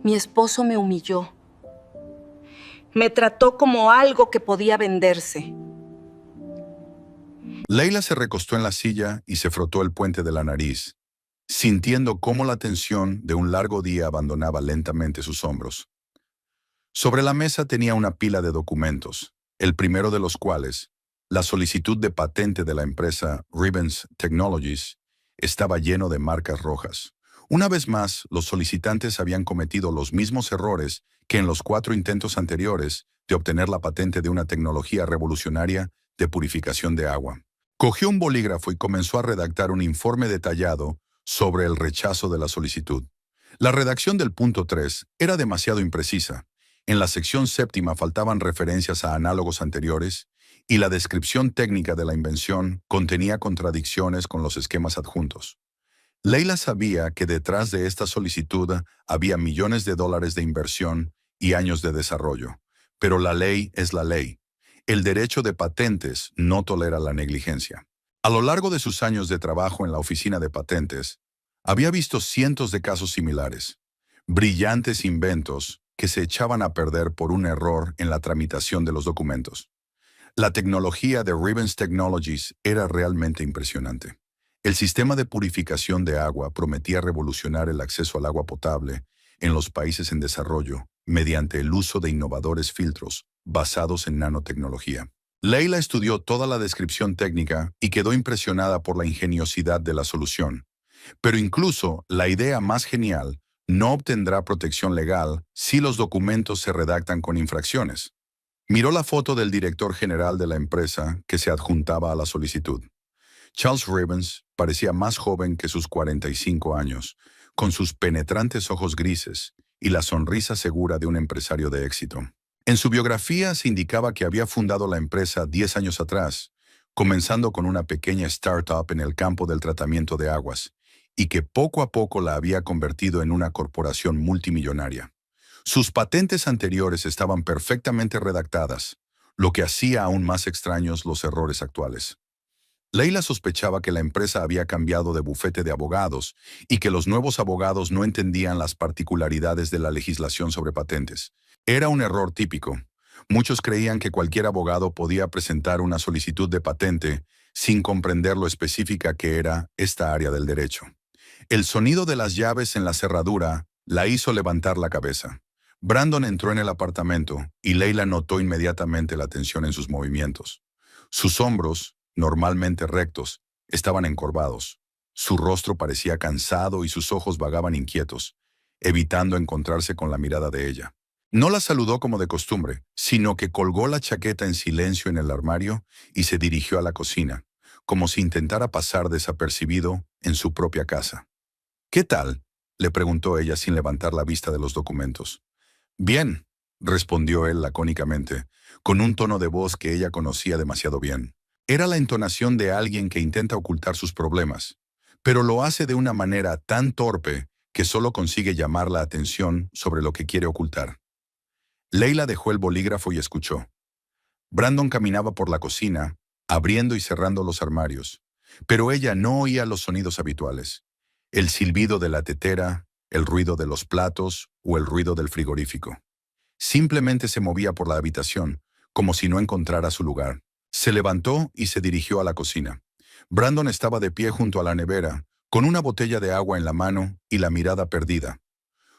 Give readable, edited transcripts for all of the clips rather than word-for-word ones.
Mi esposo me humilló. Me trató como algo que podía venderse. Leila se recostó en la silla y se frotó el puente de la nariz, sintiendo cómo la tensión de un largo día abandonaba lentamente sus hombros. Sobre la mesa tenía una pila de documentos, el primero de los cuales, la solicitud de patente de la empresa Ribbons Technologies, estaba lleno de marcas rojas. Una vez más, los solicitantes habían cometido los mismos errores que en los 4 intentos anteriores de obtener la patente de una tecnología revolucionaria de purificación de agua. Cogió un bolígrafo y comenzó a redactar un informe detallado sobre el rechazo de la solicitud. La redacción del punto 3 era demasiado imprecisa. En la sección 7ª faltaban referencias a análogos anteriores y la descripción técnica de la invención contenía contradicciones con los esquemas adjuntos. Leila sabía que detrás de esta solicitud había millones de dólares de inversión y años de desarrollo, pero la ley es la ley. El derecho de patentes no tolera la negligencia. A lo largo de sus años de trabajo en la oficina de patentes, había visto cientos de casos similares, brillantes inventos que se echaban a perder por un error en la tramitación de los documentos. La tecnología de Ribbons Technologies era realmente impresionante. El sistema de purificación de agua prometía revolucionar el acceso al agua potable en los países en desarrollo mediante el uso de innovadores filtros basados en nanotecnología. Leila estudió toda la descripción técnica y quedó impresionada por la ingeniosidad de la solución. Pero incluso la idea más genial no obtendrá protección legal si los documentos se redactan con infracciones. Miró la foto del director general de la empresa que se adjuntaba a la solicitud. Charles Ribbons parecía más joven que sus 45 años, con sus penetrantes ojos grises y la sonrisa segura de un empresario de éxito. En su biografía se indicaba que había fundado la empresa 10 años atrás, comenzando con una pequeña startup en el campo del tratamiento de aguas, y que poco a poco la había convertido en una corporación multimillonaria. Sus patentes anteriores estaban perfectamente redactadas, lo que hacía aún más extraños los errores actuales. Leila sospechaba que la empresa había cambiado de bufete de abogados y que los nuevos abogados no entendían las particularidades de la legislación sobre patentes. Era un error típico. Muchos creían que cualquier abogado podía presentar una solicitud de patente sin comprender lo específica que era esta área del derecho. El sonido de las llaves en la cerradura la hizo levantar la cabeza. Brandon entró en el apartamento y Leila notó inmediatamente la tensión en sus movimientos. Sus hombros, normalmente rectos, estaban encorvados. Su rostro parecía cansado y sus ojos vagaban inquietos, evitando encontrarse con la mirada de ella. No la saludó como de costumbre, sino que colgó la chaqueta en silencio en el armario y se dirigió a la cocina, como si intentara pasar desapercibido en su propia casa. «¿Qué tal?», le preguntó ella sin levantar la vista de los documentos. «Bien», respondió él lacónicamente, con un tono de voz que ella conocía demasiado bien. Era la entonación de alguien que intenta ocultar sus problemas, pero lo hace de una manera tan torpe que solo consigue llamar la atención sobre lo que quiere ocultar. Leila dejó el bolígrafo y escuchó. Brandon caminaba por la cocina, abriendo y cerrando los armarios, pero ella no oía los sonidos habituales: el silbido de la tetera, el ruido de los platos o el ruido del frigorífico. Simplemente se movía por la habitación, como si no encontrara su lugar. Se levantó y se dirigió a la cocina. Brandon estaba de pie junto a la nevera, con una botella de agua en la mano y la mirada perdida.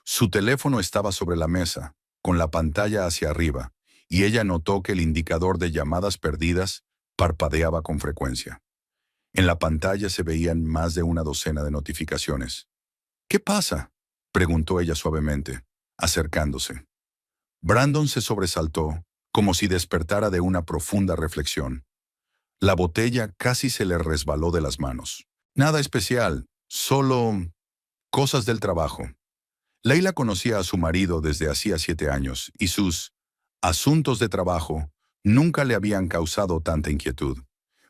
Su teléfono estaba sobre la mesa, con la pantalla hacia arriba, y ella notó que el indicador de llamadas perdidas parpadeaba con frecuencia. En la pantalla se veían más de una docena de notificaciones. «¿Qué pasa?», preguntó ella suavemente, acercándose. Brandon se sobresaltó, como si despertara de una profunda reflexión. La botella casi se le resbaló de las manos. «Nada especial, solo cosas del trabajo». Leila conocía a su marido desde hacía 7 años y sus asuntos de trabajo nunca le habían causado tanta inquietud.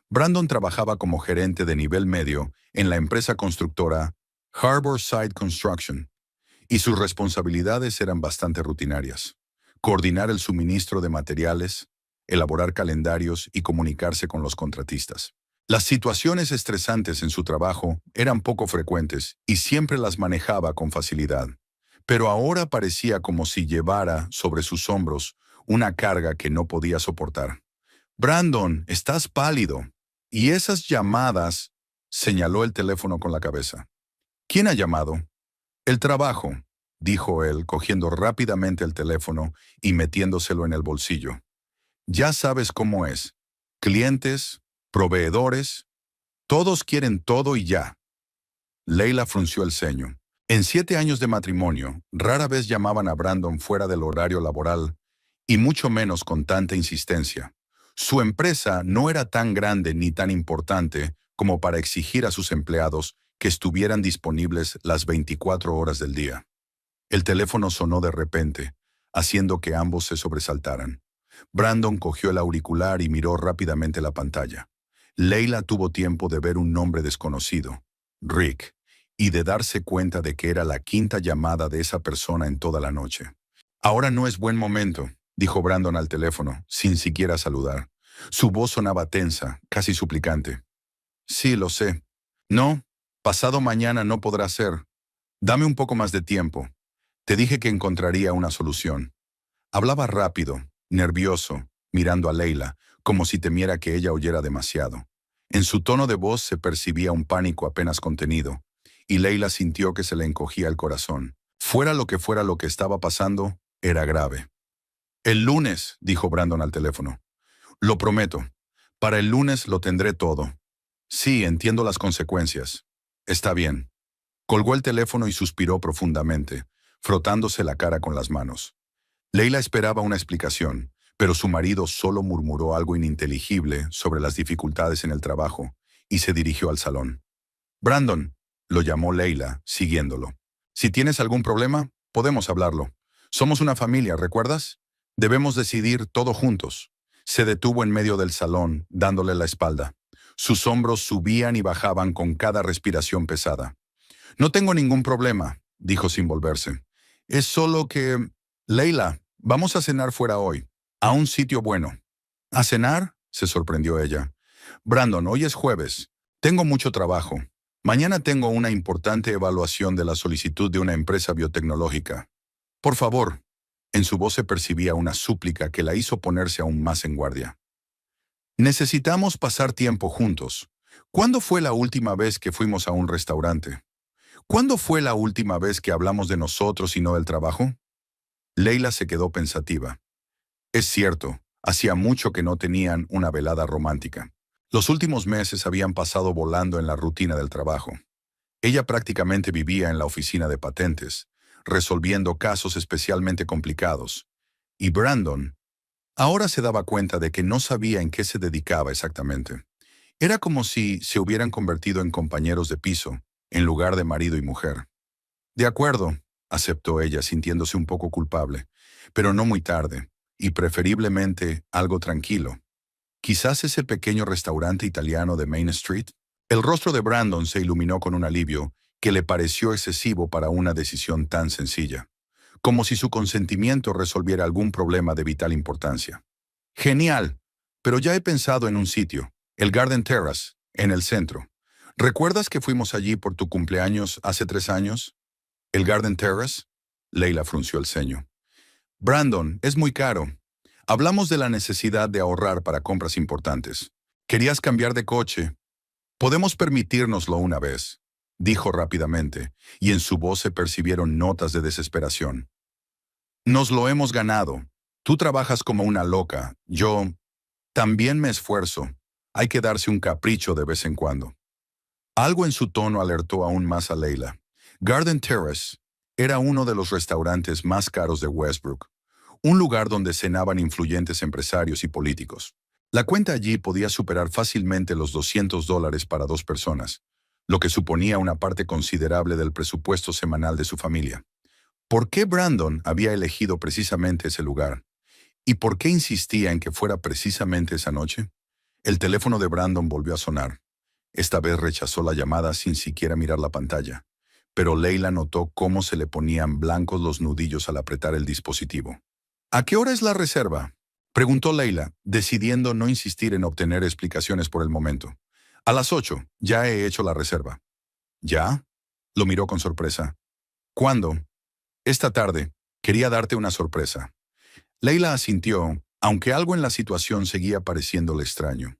Brandon trabajaba como gerente de nivel medio en la empresa constructora Harborside Construction, y sus responsabilidades eran bastante rutinarias: coordinar el suministro de materiales, elaborar calendarios y comunicarse con los contratistas. Las situaciones estresantes en su trabajo eran poco frecuentes y siempre las manejaba con facilidad. pero ahora parecía como si llevara sobre sus hombros una carga que no podía soportar. Brandon, estás pálido. Y esas llamadas, señaló el teléfono con la cabeza. ¿Quién ha llamado? El trabajo, dijo él, cogiendo rápidamente el teléfono y metiéndoselo en el bolsillo. Ya sabes cómo es. Clientes, proveedores, todos quieren todo y ya. Leila frunció el ceño. En 7 años de matrimonio, rara vez llamaban a Brandon fuera del horario laboral, y mucho menos con tanta insistencia. Su empresa no era tan grande ni tan importante como para exigir a sus empleados que estuvieran disponibles las 24 horas del día. El teléfono sonó de repente, haciendo que ambos se sobresaltaran. Brandon cogió el auricular y miró rápidamente la pantalla. Leila tuvo tiempo de ver un nombre desconocido, Rick, y de darse cuenta de que era la 5ª llamada de esa persona en toda la noche. Ahora no es buen momento, dijo Brandon al teléfono, sin siquiera saludar. Su voz sonaba tensa, casi suplicante. Sí, lo sé. No, pasado mañana no podrá ser. Dame un poco más de tiempo. Te dije que encontraría una solución. Hablaba rápido, nervioso, mirando a Leila, como si temiera que ella oyera demasiado. En su tono de voz se percibía un pánico apenas contenido, y Leila sintió que se le encogía el corazón. Fuera lo que estaba pasando, era grave. El lunes, dijo Brandon al teléfono. Lo prometo. Para el lunes lo tendré todo. Sí, entiendo las consecuencias. Está bien. Colgó el teléfono y suspiró profundamente, frotándose la cara con las manos. Leila esperaba una explicación, pero su marido solo murmuró algo ininteligible sobre las dificultades en el trabajo y se dirigió al salón. Brandon, lo llamó Leila, siguiéndolo. Si tienes algún problema, podemos hablarlo. Somos una familia, ¿recuerdas? Debemos decidir todo juntos. Se detuvo en medio del salón, dándole la espalda. Sus hombros subían y bajaban con cada respiración pesada. No tengo ningún problema, dijo sin volverse. Es solo que... Leila, vamos a cenar fuera hoy, a un sitio bueno. ¿A cenar? Se sorprendió ella. Brandon, hoy es jueves. Tengo mucho trabajo. Mañana tengo una importante evaluación de la solicitud de una empresa biotecnológica. Por favor. En su voz se percibía una súplica que la hizo ponerse aún más en guardia. Necesitamos pasar tiempo juntos. ¿Cuándo fue la última vez que fuimos a un restaurante? ¿Cuándo fue la última vez que hablamos de nosotros y no del trabajo? Leila se quedó pensativa. Es cierto, hacía mucho que no tenían una velada romántica. Los últimos meses habían pasado volando en la rutina del trabajo. Ella prácticamente vivía en la oficina de patentes, resolviendo casos especialmente complicados. Y Brandon ahora se daba cuenta de que no sabía en qué se dedicaba exactamente. Era como si se hubieran convertido en compañeros de piso, en lugar de marido y mujer. De acuerdo, aceptó ella, sintiéndose un poco culpable, pero no muy tarde, y preferiblemente algo tranquilo. Quizás ese pequeño restaurante italiano de Main Street. El rostro de Brandon se iluminó con un alivio que le pareció excesivo para una decisión tan sencilla, como si su consentimiento resolviera algún problema de vital importancia. Genial, pero ya he pensado en un sitio, el Garden Terrace, en el centro. ¿Recuerdas que fuimos allí por tu cumpleaños hace 3 años? ¿El Garden Terrace? Leila frunció el ceño. Brandon, es muy caro. Hablamos de la necesidad de ahorrar para compras importantes. Querías cambiar de coche. Podemos permitírnoslo una vez, dijo rápidamente, y en su voz se percibieron notas de desesperación. Nos lo hemos ganado. Tú trabajas como una loca. Yo también me esfuerzo. Hay que darse un capricho de vez en cuando. Algo en su tono alertó aún más a Leila. Garden Terrace era uno de los restaurantes más caros de Westbrook, un lugar donde cenaban influyentes empresarios y políticos. La cuenta allí podía superar fácilmente los $200 para 2 personas, lo que suponía una parte considerable del presupuesto semanal de su familia. ¿Por qué Brandon había elegido precisamente ese lugar? ¿Y por qué insistía en que fuera precisamente esa noche? El teléfono de Brandon volvió a sonar. Esta vez rechazó la llamada sin siquiera mirar la pantalla, pero Leila notó cómo se le ponían blancos los nudillos al apretar el dispositivo. ¿A qué hora es la reserva?, preguntó Leila, decidiendo no insistir en obtener explicaciones por el momento. A las 8, ya he hecho la reserva. ¿Ya? Lo miró con sorpresa. ¿Cuándo? Esta tarde, quería darte una sorpresa. Leila asintió, aunque algo en la situación seguía pareciéndole extraño.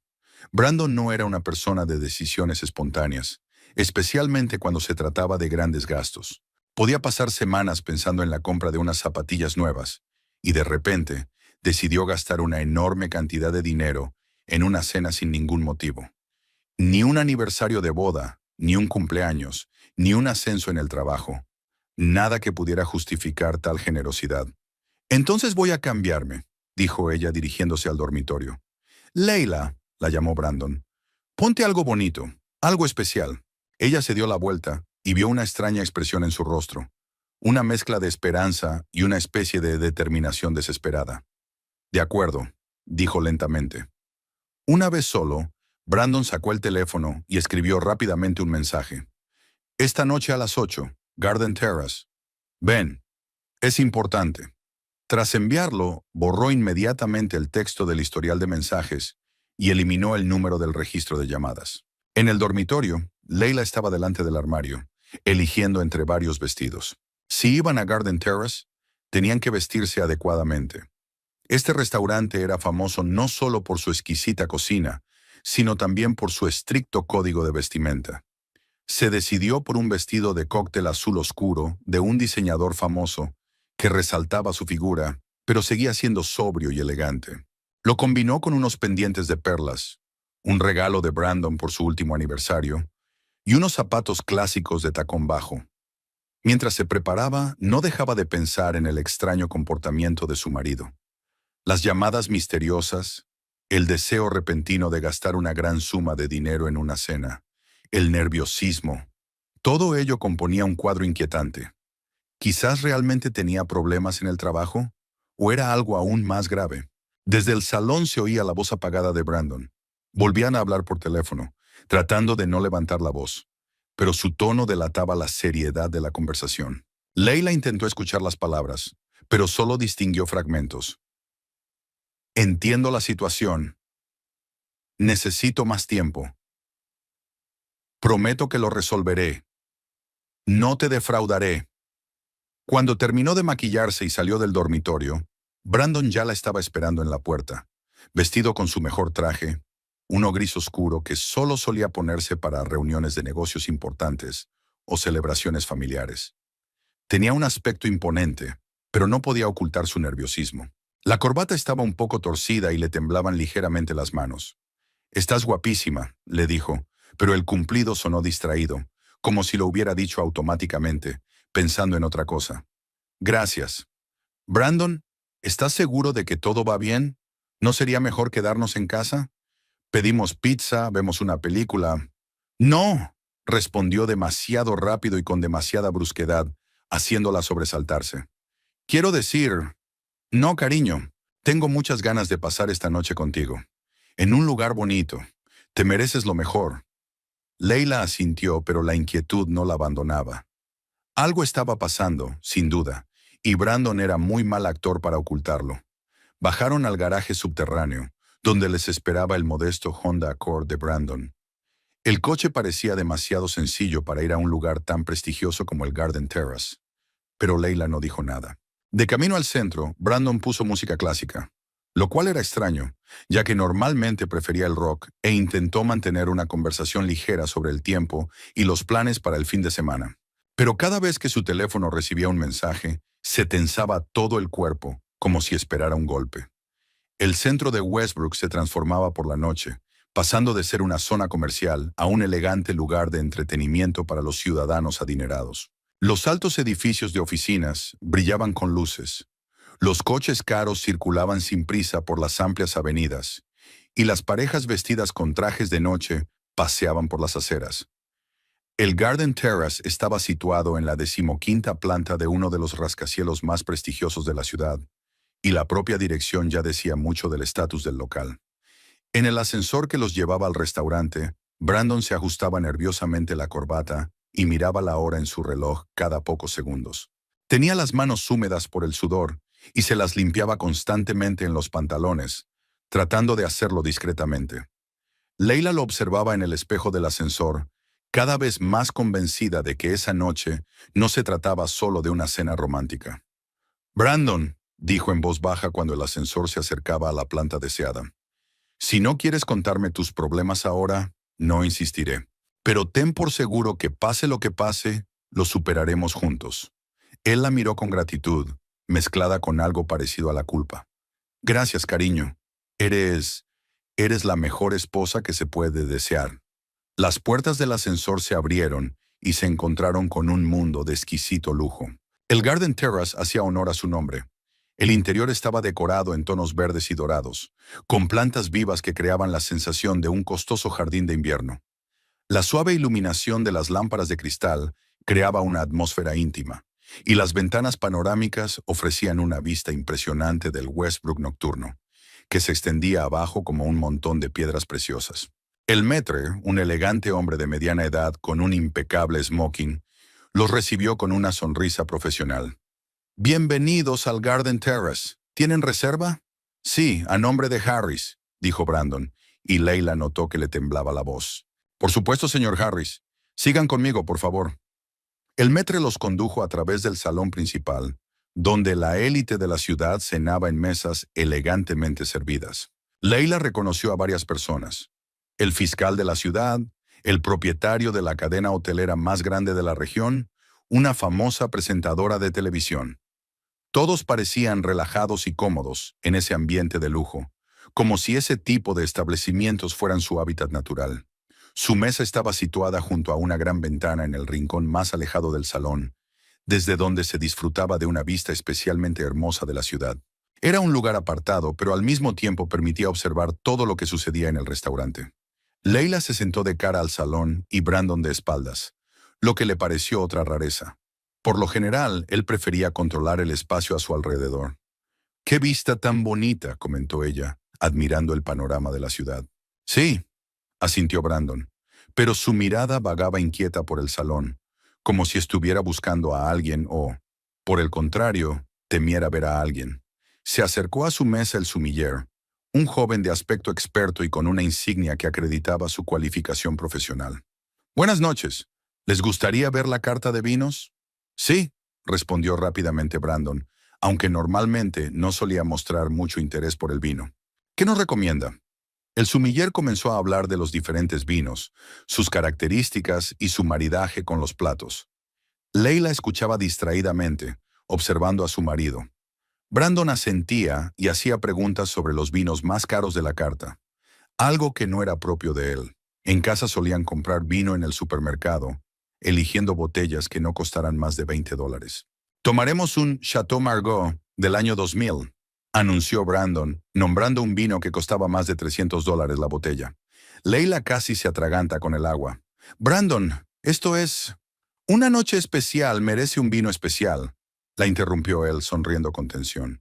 Brandon no era una persona de decisiones espontáneas, especialmente cuando se trataba de grandes gastos. Podía pasar semanas pensando en la compra de unas zapatillas nuevas, y de repente decidió gastar una enorme cantidad de dinero en una cena sin ningún motivo. Ni un aniversario de boda, ni un cumpleaños, ni un ascenso en el trabajo. Nada que pudiera justificar tal generosidad. Entonces voy a cambiarme, dijo ella dirigiéndose al dormitorio. Leila, la llamó Brandon, ponte algo bonito, algo especial. Ella se dio la vuelta y vio una extraña expresión en su rostro, una mezcla de esperanza y una especie de determinación desesperada. De acuerdo, dijo lentamente. Una vez solo, Brandon sacó el teléfono y escribió rápidamente un mensaje. Esta noche a las 8, Garden Terrace. Ven, es importante. Tras enviarlo, borró inmediatamente el texto del historial de mensajes y eliminó el número del registro de llamadas. En el dormitorio, Leila estaba delante del armario, eligiendo entre varios vestidos. Si iban a Garden Terrace, tenían que vestirse adecuadamente. Este restaurante era famoso no solo por su exquisita cocina, sino también por su estricto código de vestimenta. Se decidió por un vestido de cóctel azul oscuro de un diseñador famoso que resaltaba su figura, pero seguía siendo sobrio y elegante. Lo combinó con unos pendientes de perlas, un regalo de Brandon por su último aniversario, y unos zapatos clásicos de tacón bajo. Mientras se preparaba, no dejaba de pensar en el extraño comportamiento de su marido. Las llamadas misteriosas, el deseo repentino de gastar una gran suma de dinero en una cena, el nerviosismo, todo ello componía un cuadro inquietante. ¿Quizás realmente tenía problemas en el trabajo? ¿O era algo aún más grave? Desde el salón se oía la voz apagada de Brandon. Volvían a hablar por teléfono, tratando de no levantar la voz, pero su tono delataba la seriedad de la conversación. Leila intentó escuchar las palabras, pero solo distinguió fragmentos. Entiendo la situación. Necesito más tiempo. Prometo que lo resolveré. No te defraudaré. Cuando terminó de maquillarse y salió del dormitorio, Brandon ya la estaba esperando en la puerta, vestido con su mejor traje, uno gris oscuro que solo solía ponerse para reuniones de negocios importantes o celebraciones familiares. Tenía un aspecto imponente, pero no podía ocultar su nerviosismo. La corbata estaba un poco torcida y le temblaban ligeramente las manos. «Estás guapísima», le dijo, pero el cumplido sonó distraído, como si lo hubiera dicho automáticamente, pensando en otra cosa. «Gracias. Brandon, ¿estás seguro de que todo va bien? ¿No sería mejor quedarnos en casa? Pedimos pizza, vemos una película». «No», respondió demasiado rápido y con demasiada brusquedad, haciéndola sobresaltarse. «Quiero decir, no, cariño, tengo muchas ganas de pasar esta noche contigo. En un lugar bonito. Te mereces lo mejor». Leila asintió, pero la inquietud no la abandonaba. Algo estaba pasando, sin duda, y Brandon era muy mal actor para ocultarlo. Bajaron al garaje subterráneo, donde les esperaba el modesto Honda Accord de Brandon. El coche parecía demasiado sencillo para ir a un lugar tan prestigioso como el Garden Terrace, pero Leila no dijo nada. De camino al centro, Brandon puso música clásica, lo cual era extraño, ya que normalmente prefería el rock e intentó mantener una conversación ligera sobre el tiempo y los planes para el fin de semana. Pero cada vez que su teléfono recibía un mensaje, se tensaba todo el cuerpo, como si esperara un golpe. El centro de Westbrook se transformaba por la noche, pasando de ser una zona comercial a un elegante lugar de entretenimiento para los ciudadanos adinerados. Los altos edificios de oficinas brillaban con luces. Los coches caros circulaban sin prisa por las amplias avenidas, y las parejas vestidas con trajes de noche paseaban por las aceras. El Garden Terrace estaba situado en la 15ª planta de uno de los rascacielos más prestigiosos de la ciudad, y la propia dirección ya decía mucho del estatus del local. En el ascensor que los llevaba al restaurante, Brandon se ajustaba nerviosamente la corbata y miraba la hora en su reloj cada pocos segundos. Tenía las manos húmedas por el sudor y se las limpiaba constantemente en los pantalones, tratando de hacerlo discretamente. Leila lo observaba en el espejo del ascensor, cada vez más convencida de que esa noche no se trataba solo de una cena romántica. «Brandon», dijo en voz baja cuando el ascensor se acercaba a la planta deseada, «si no quieres contarme tus problemas ahora, no insistiré. Pero ten por seguro que pase lo que pase, lo superaremos juntos». Él la miró con gratitud, mezclada con algo parecido a la culpa. «Gracias, cariño. Eres la mejor esposa que se puede desear». Las puertas del ascensor se abrieron y se encontraron con un mundo de exquisito lujo. El Garden Terrace hacía honor a su nombre. El interior estaba decorado en tonos verdes y dorados, con plantas vivas que creaban la sensación de un costoso jardín de invierno. La suave iluminación de las lámparas de cristal creaba una atmósfera íntima, y las ventanas panorámicas ofrecían una vista impresionante del Westbrook nocturno, que se extendía abajo como un montón de piedras preciosas. El maître, un elegante hombre de mediana edad con un impecable smoking, los recibió con una sonrisa profesional. «Bienvenidos al Garden Terrace. ¿Tienen reserva?» «Sí, a nombre de Harris», dijo Brandon, y Leila notó que le temblaba la voz. «Por supuesto, señor Harris. Sigan conmigo, por favor». El maître los condujo a través del salón principal, donde la élite de la ciudad cenaba en mesas elegantemente servidas. Leila reconoció a varias personas: el fiscal de la ciudad, el propietario de la cadena hotelera más grande de la región, una famosa presentadora de televisión. Todos parecían relajados y cómodos en ese ambiente de lujo, como si ese tipo de establecimientos fueran su hábitat natural. Su mesa estaba situada junto a una gran ventana en el rincón más alejado del salón, desde donde se disfrutaba de una vista especialmente hermosa de la ciudad. Era un lugar apartado, pero al mismo tiempo permitía observar todo lo que sucedía en el restaurante. Leila se sentó de cara al salón y Brandon de espaldas, lo que le pareció otra rareza. Por lo general, él prefería controlar el espacio a su alrededor. «Qué vista tan bonita», comentó ella, admirando el panorama de la ciudad. «Sí», asintió Brandon, pero su mirada vagaba inquieta por el salón, como si estuviera buscando a alguien o, por el contrario, temiera ver a alguien. Se acercó a su mesa el sommelier, un joven de aspecto experto y con una insignia que acreditaba su cualificación profesional. «Buenas noches. ¿Les gustaría ver la carta de vinos?» «Sí», respondió rápidamente Brandon, aunque normalmente no solía mostrar mucho interés por el vino. «¿Qué nos recomienda?» El sommelier comenzó a hablar de los diferentes vinos, sus características y su maridaje con los platos. Leila escuchaba distraídamente, observando a su marido. Brandon asentía y hacía preguntas sobre los vinos más caros de la carta, algo que no era propio de él. En casa solían comprar vino en el supermercado, eligiendo botellas que no costaran más de $20. «Tomaremos un Chateau Margaux del año 2000», anunció Brandon, nombrando un vino que costaba más de $300 la botella. Leila casi se atraganta con el agua. «Brandon, esto es... una noche especial merece un vino especial», la interrumpió él, sonriendo con tensión.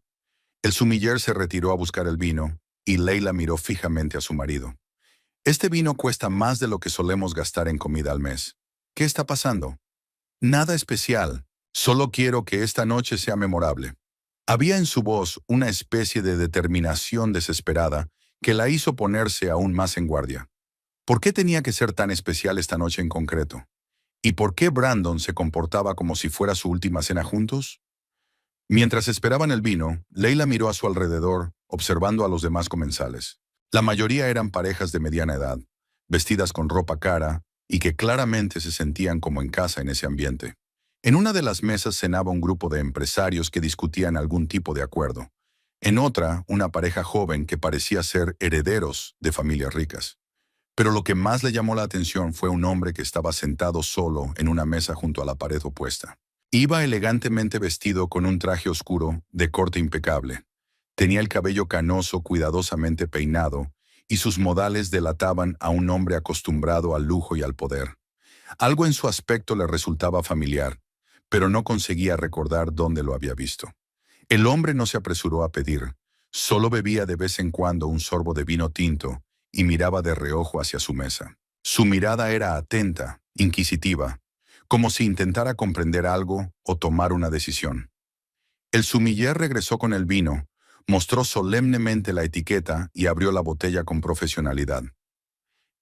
El sommelier se retiró a buscar el vino, y Leila miró fijamente a su marido. «Este vino cuesta más de lo que solemos gastar en comida al mes. ¿Qué está pasando?» «Nada especial. Solo quiero que esta noche sea memorable». Había en su voz una especie de determinación desesperada que la hizo ponerse aún más en guardia. ¿Por qué tenía que ser tan especial esta noche en concreto? ¿Y por qué Brandon se comportaba como si fuera su última cena juntos? Mientras esperaban el vino, Leila miró a su alrededor, observando a los demás comensales. La mayoría eran parejas de mediana edad, vestidas con ropa cara y que claramente se sentían como en casa en ese ambiente. En una de las mesas cenaba un grupo de empresarios que discutían algún tipo de acuerdo. En otra, una pareja joven que parecía ser herederos de familias ricas. Pero lo que más le llamó la atención fue un hombre que estaba sentado solo en una mesa junto a la pared opuesta. Iba elegantemente vestido con un traje oscuro de corte impecable. Tenía el cabello canoso cuidadosamente peinado y sus modales delataban a un hombre acostumbrado al lujo y al poder. Algo en su aspecto le resultaba familiar, pero no conseguía recordar dónde lo había visto. El hombre no se apresuró a pedir, solo bebía de vez en cuando un sorbo de vino tinto y miraba de reojo hacia su mesa. Su mirada era atenta, inquisitiva, como si intentara comprender algo o tomar una decisión. El sommelier regresó con el vino, mostró solemnemente la etiqueta y abrió la botella con profesionalidad.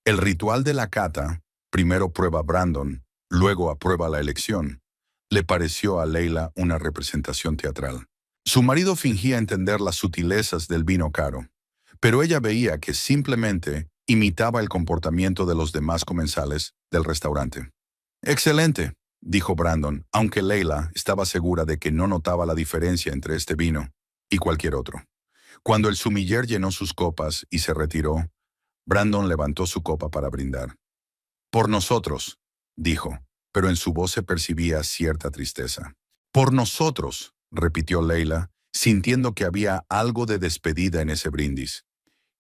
El ritual de la cata, primero prueba a Brandon, luego aprueba la elección, le pareció a Leila una representación teatral. Su marido fingía entender las sutilezas del vino caro, pero ella veía que simplemente imitaba el comportamiento de los demás comensales del restaurante. «Excelente», dijo Brandon, aunque Leila estaba segura de que no notaba la diferencia entre este vino y cualquier otro. Cuando el sommelier llenó sus copas y se retiró, Brandon levantó su copa para brindar. «Por nosotros», dijo, pero en su voz se percibía cierta tristeza. «Por nosotros», repitió Leila, sintiendo que había algo de despedida en ese brindis.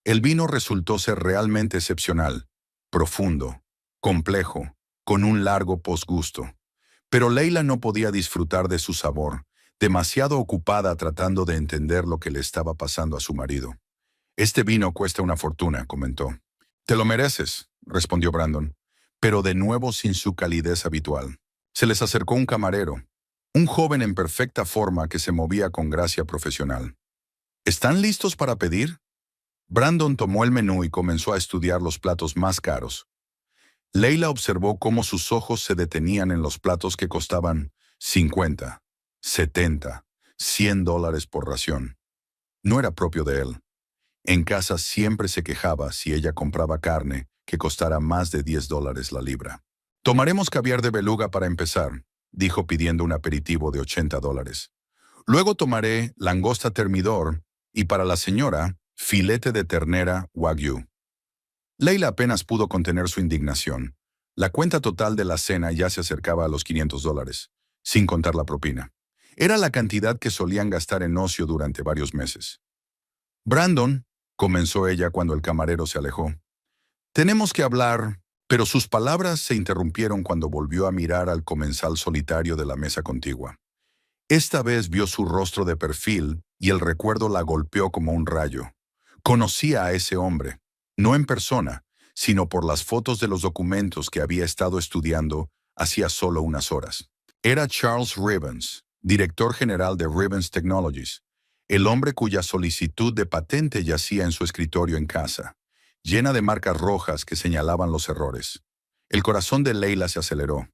El vino resultó ser realmente excepcional, profundo, complejo, con un largo posgusto. Pero Leila no podía disfrutar de su sabor, demasiado ocupada tratando de entender lo que le estaba pasando a su marido. «Este vino cuesta una fortuna», comentó. «Te lo mereces», respondió Brandon, pero de nuevo sin su calidez habitual. Se les acercó un camarero, un joven en perfecta forma que se movía con gracia profesional. «¿Están listos para pedir?» Brandon tomó el menú y comenzó a estudiar los platos más caros. Leila observó cómo sus ojos se detenían en los platos que costaban 50, 70, $100 por ración. No era propio de él. En casa siempre se quejaba si ella compraba carne que costara más de $10 la libra. «Tomaremos caviar de beluga para empezar», dijo pidiendo un aperitivo de $80. «Luego tomaré langosta termidor y para la señora, filete de ternera wagyu». Leila apenas pudo contener su indignación. La cuenta total de la cena ya se acercaba a los $500, sin contar la propina. Era la cantidad que solían gastar en ocio durante varios meses. «Brandon», comenzó ella cuando el camarero se alejó. «Tenemos que hablar», pero sus palabras se interrumpieron cuando volvió a mirar al comensal solitario de la mesa contigua. Esta vez vio su rostro de perfil y el recuerdo la golpeó como un rayo. Conocía a ese hombre, no en persona, sino por las fotos de los documentos que había estado estudiando hacía solo unas horas. Era Charles Rivens, director general de Rivens Technologies, el hombre cuya solicitud de patente yacía en su escritorio en casa, llena de marcas rojas que señalaban los errores. El corazón de Leila se aceleró.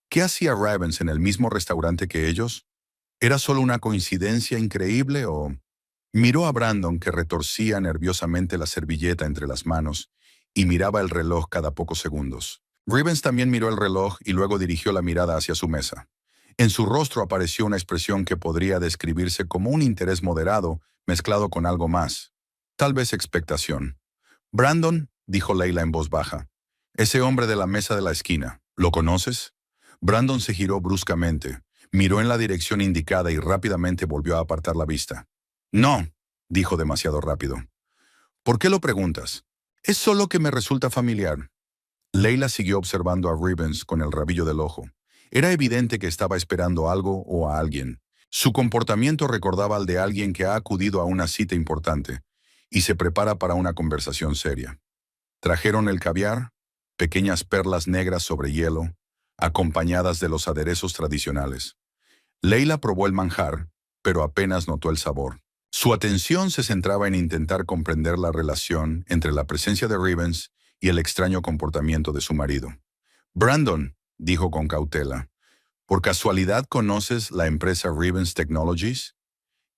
¿Qué hacía Rivens en el mismo restaurante que ellos? ¿Era solo una coincidencia increíble o...? Miró a Brandon, que retorcía nerviosamente la servilleta entre las manos y miraba el reloj cada pocos segundos. Rivens también miró el reloj y luego dirigió la mirada hacia su mesa. En su rostro apareció una expresión que podría describirse como un interés moderado mezclado con algo más. Tal vez expectación. «Brandon», dijo Leila en voz baja, «ese hombre de la mesa de la esquina, ¿lo conoces?» Brandon se giró bruscamente, miró en la dirección indicada y rápidamente volvió a apartar la vista. «No», dijo demasiado rápido. «¿Por qué lo preguntas? Es solo que me resulta familiar». Leila siguió observando a Rivens con el rabillo del ojo. Era evidente que estaba esperando algo o a alguien. Su comportamiento recordaba al de alguien que ha acudido a una cita importante y se prepara para una conversación seria. Trajeron el caviar, pequeñas perlas negras sobre hielo, acompañadas de los aderezos tradicionales. Leila probó el manjar, pero apenas notó el sabor. Su atención se centraba en intentar comprender la relación entre la presencia de Rivens y el extraño comportamiento de su marido. «Brandon», dijo con cautela, «¿por casualidad conoces la empresa Rivens Technologies?»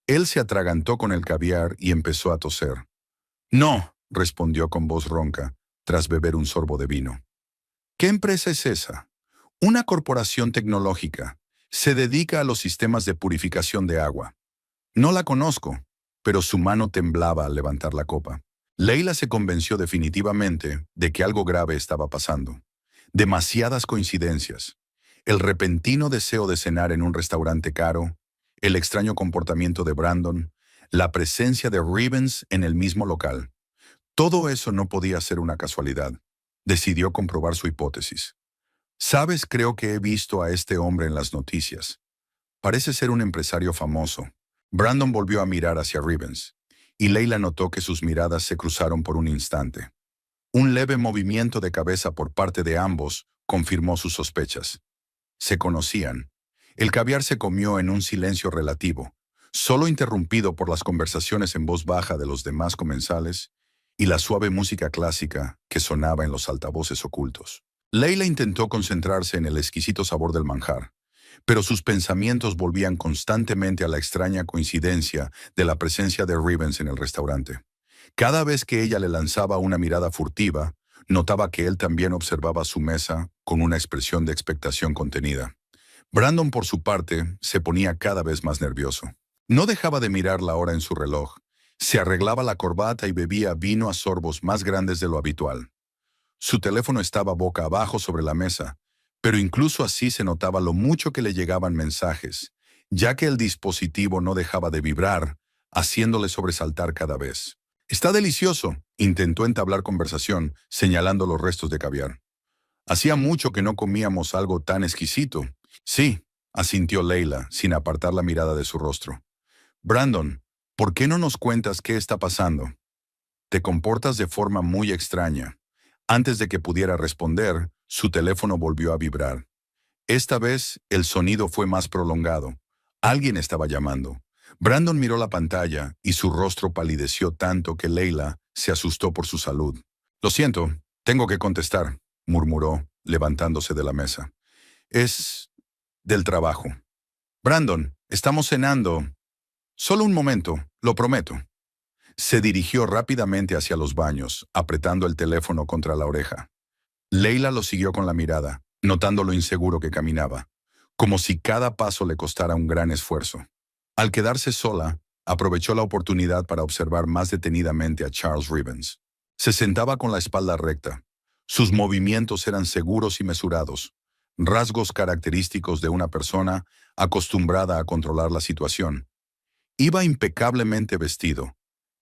Él se atragantó con el caviar y empezó a toser. «No», respondió con voz ronca, tras beber un sorbo de vino. «¿Qué empresa es esa?» «Una corporación tecnológica. Se dedica a los sistemas de purificación de agua». «No la conozco», pero su mano temblaba al levantar la copa. Leila se convenció definitivamente de que algo grave estaba pasando. Demasiadas coincidencias. El repentino deseo de cenar en un restaurante caro, el extraño comportamiento de Brandon, la presencia de Rivens en el mismo local. Todo eso no podía ser una casualidad. Decidió comprobar su hipótesis. «Sabes, creo que he visto a este hombre en las noticias. Parece ser un empresario famoso». Brandon volvió a mirar hacia Rivens, y Leila notó que sus miradas se cruzaron por un instante. Un leve movimiento de cabeza por parte de ambos confirmó sus sospechas. Se conocían. El caviar se comió en un silencio relativo, solo interrumpido por las conversaciones en voz baja de los demás comensales y la suave música clásica que sonaba en los altavoces ocultos. Leila intentó concentrarse en el exquisito sabor del manjar, pero sus pensamientos volvían constantemente a la extraña coincidencia de la presencia de Rivens en el restaurante. Cada vez que ella le lanzaba una mirada furtiva, notaba que él también observaba su mesa con una expresión de expectación contenida. Brandon, por su parte, se ponía cada vez más nervioso. No dejaba de mirar la hora en su reloj. Se arreglaba la corbata y bebía vino a sorbos más grandes de lo habitual. Su teléfono estaba boca abajo sobre la mesa, pero incluso así se notaba lo mucho que le llegaban mensajes, ya que el dispositivo no dejaba de vibrar, haciéndole sobresaltar cada vez. «Está delicioso», intentó entablar conversación, señalando los restos de caviar. «Hacía mucho que no comíamos algo tan exquisito». «Sí», asintió Leila, sin apartar la mirada de su rostro. «Brandon, ¿por qué no nos cuentas qué está pasando? Te comportas de forma muy extraña». Antes de que pudiera responder, su teléfono volvió a vibrar. Esta vez, el sonido fue más prolongado. Alguien estaba llamando. Brandon miró la pantalla y su rostro palideció tanto que Leila se asustó por su salud. «Lo siento, tengo que contestar», murmuró, levantándose de la mesa. «Es del trabajo». «Brandon, estamos cenando». «Solo un momento, lo prometo». Se dirigió rápidamente hacia los baños, apretando el teléfono contra la oreja. Leila lo siguió con la mirada, notando lo inseguro que caminaba, como si cada paso le costara un gran esfuerzo. Al quedarse sola, aprovechó la oportunidad para observar más detenidamente a Charles Rivens. Se sentaba con la espalda recta. Sus movimientos eran seguros y mesurados, rasgos característicos de una persona acostumbrada a controlar la situación. Iba impecablemente vestido.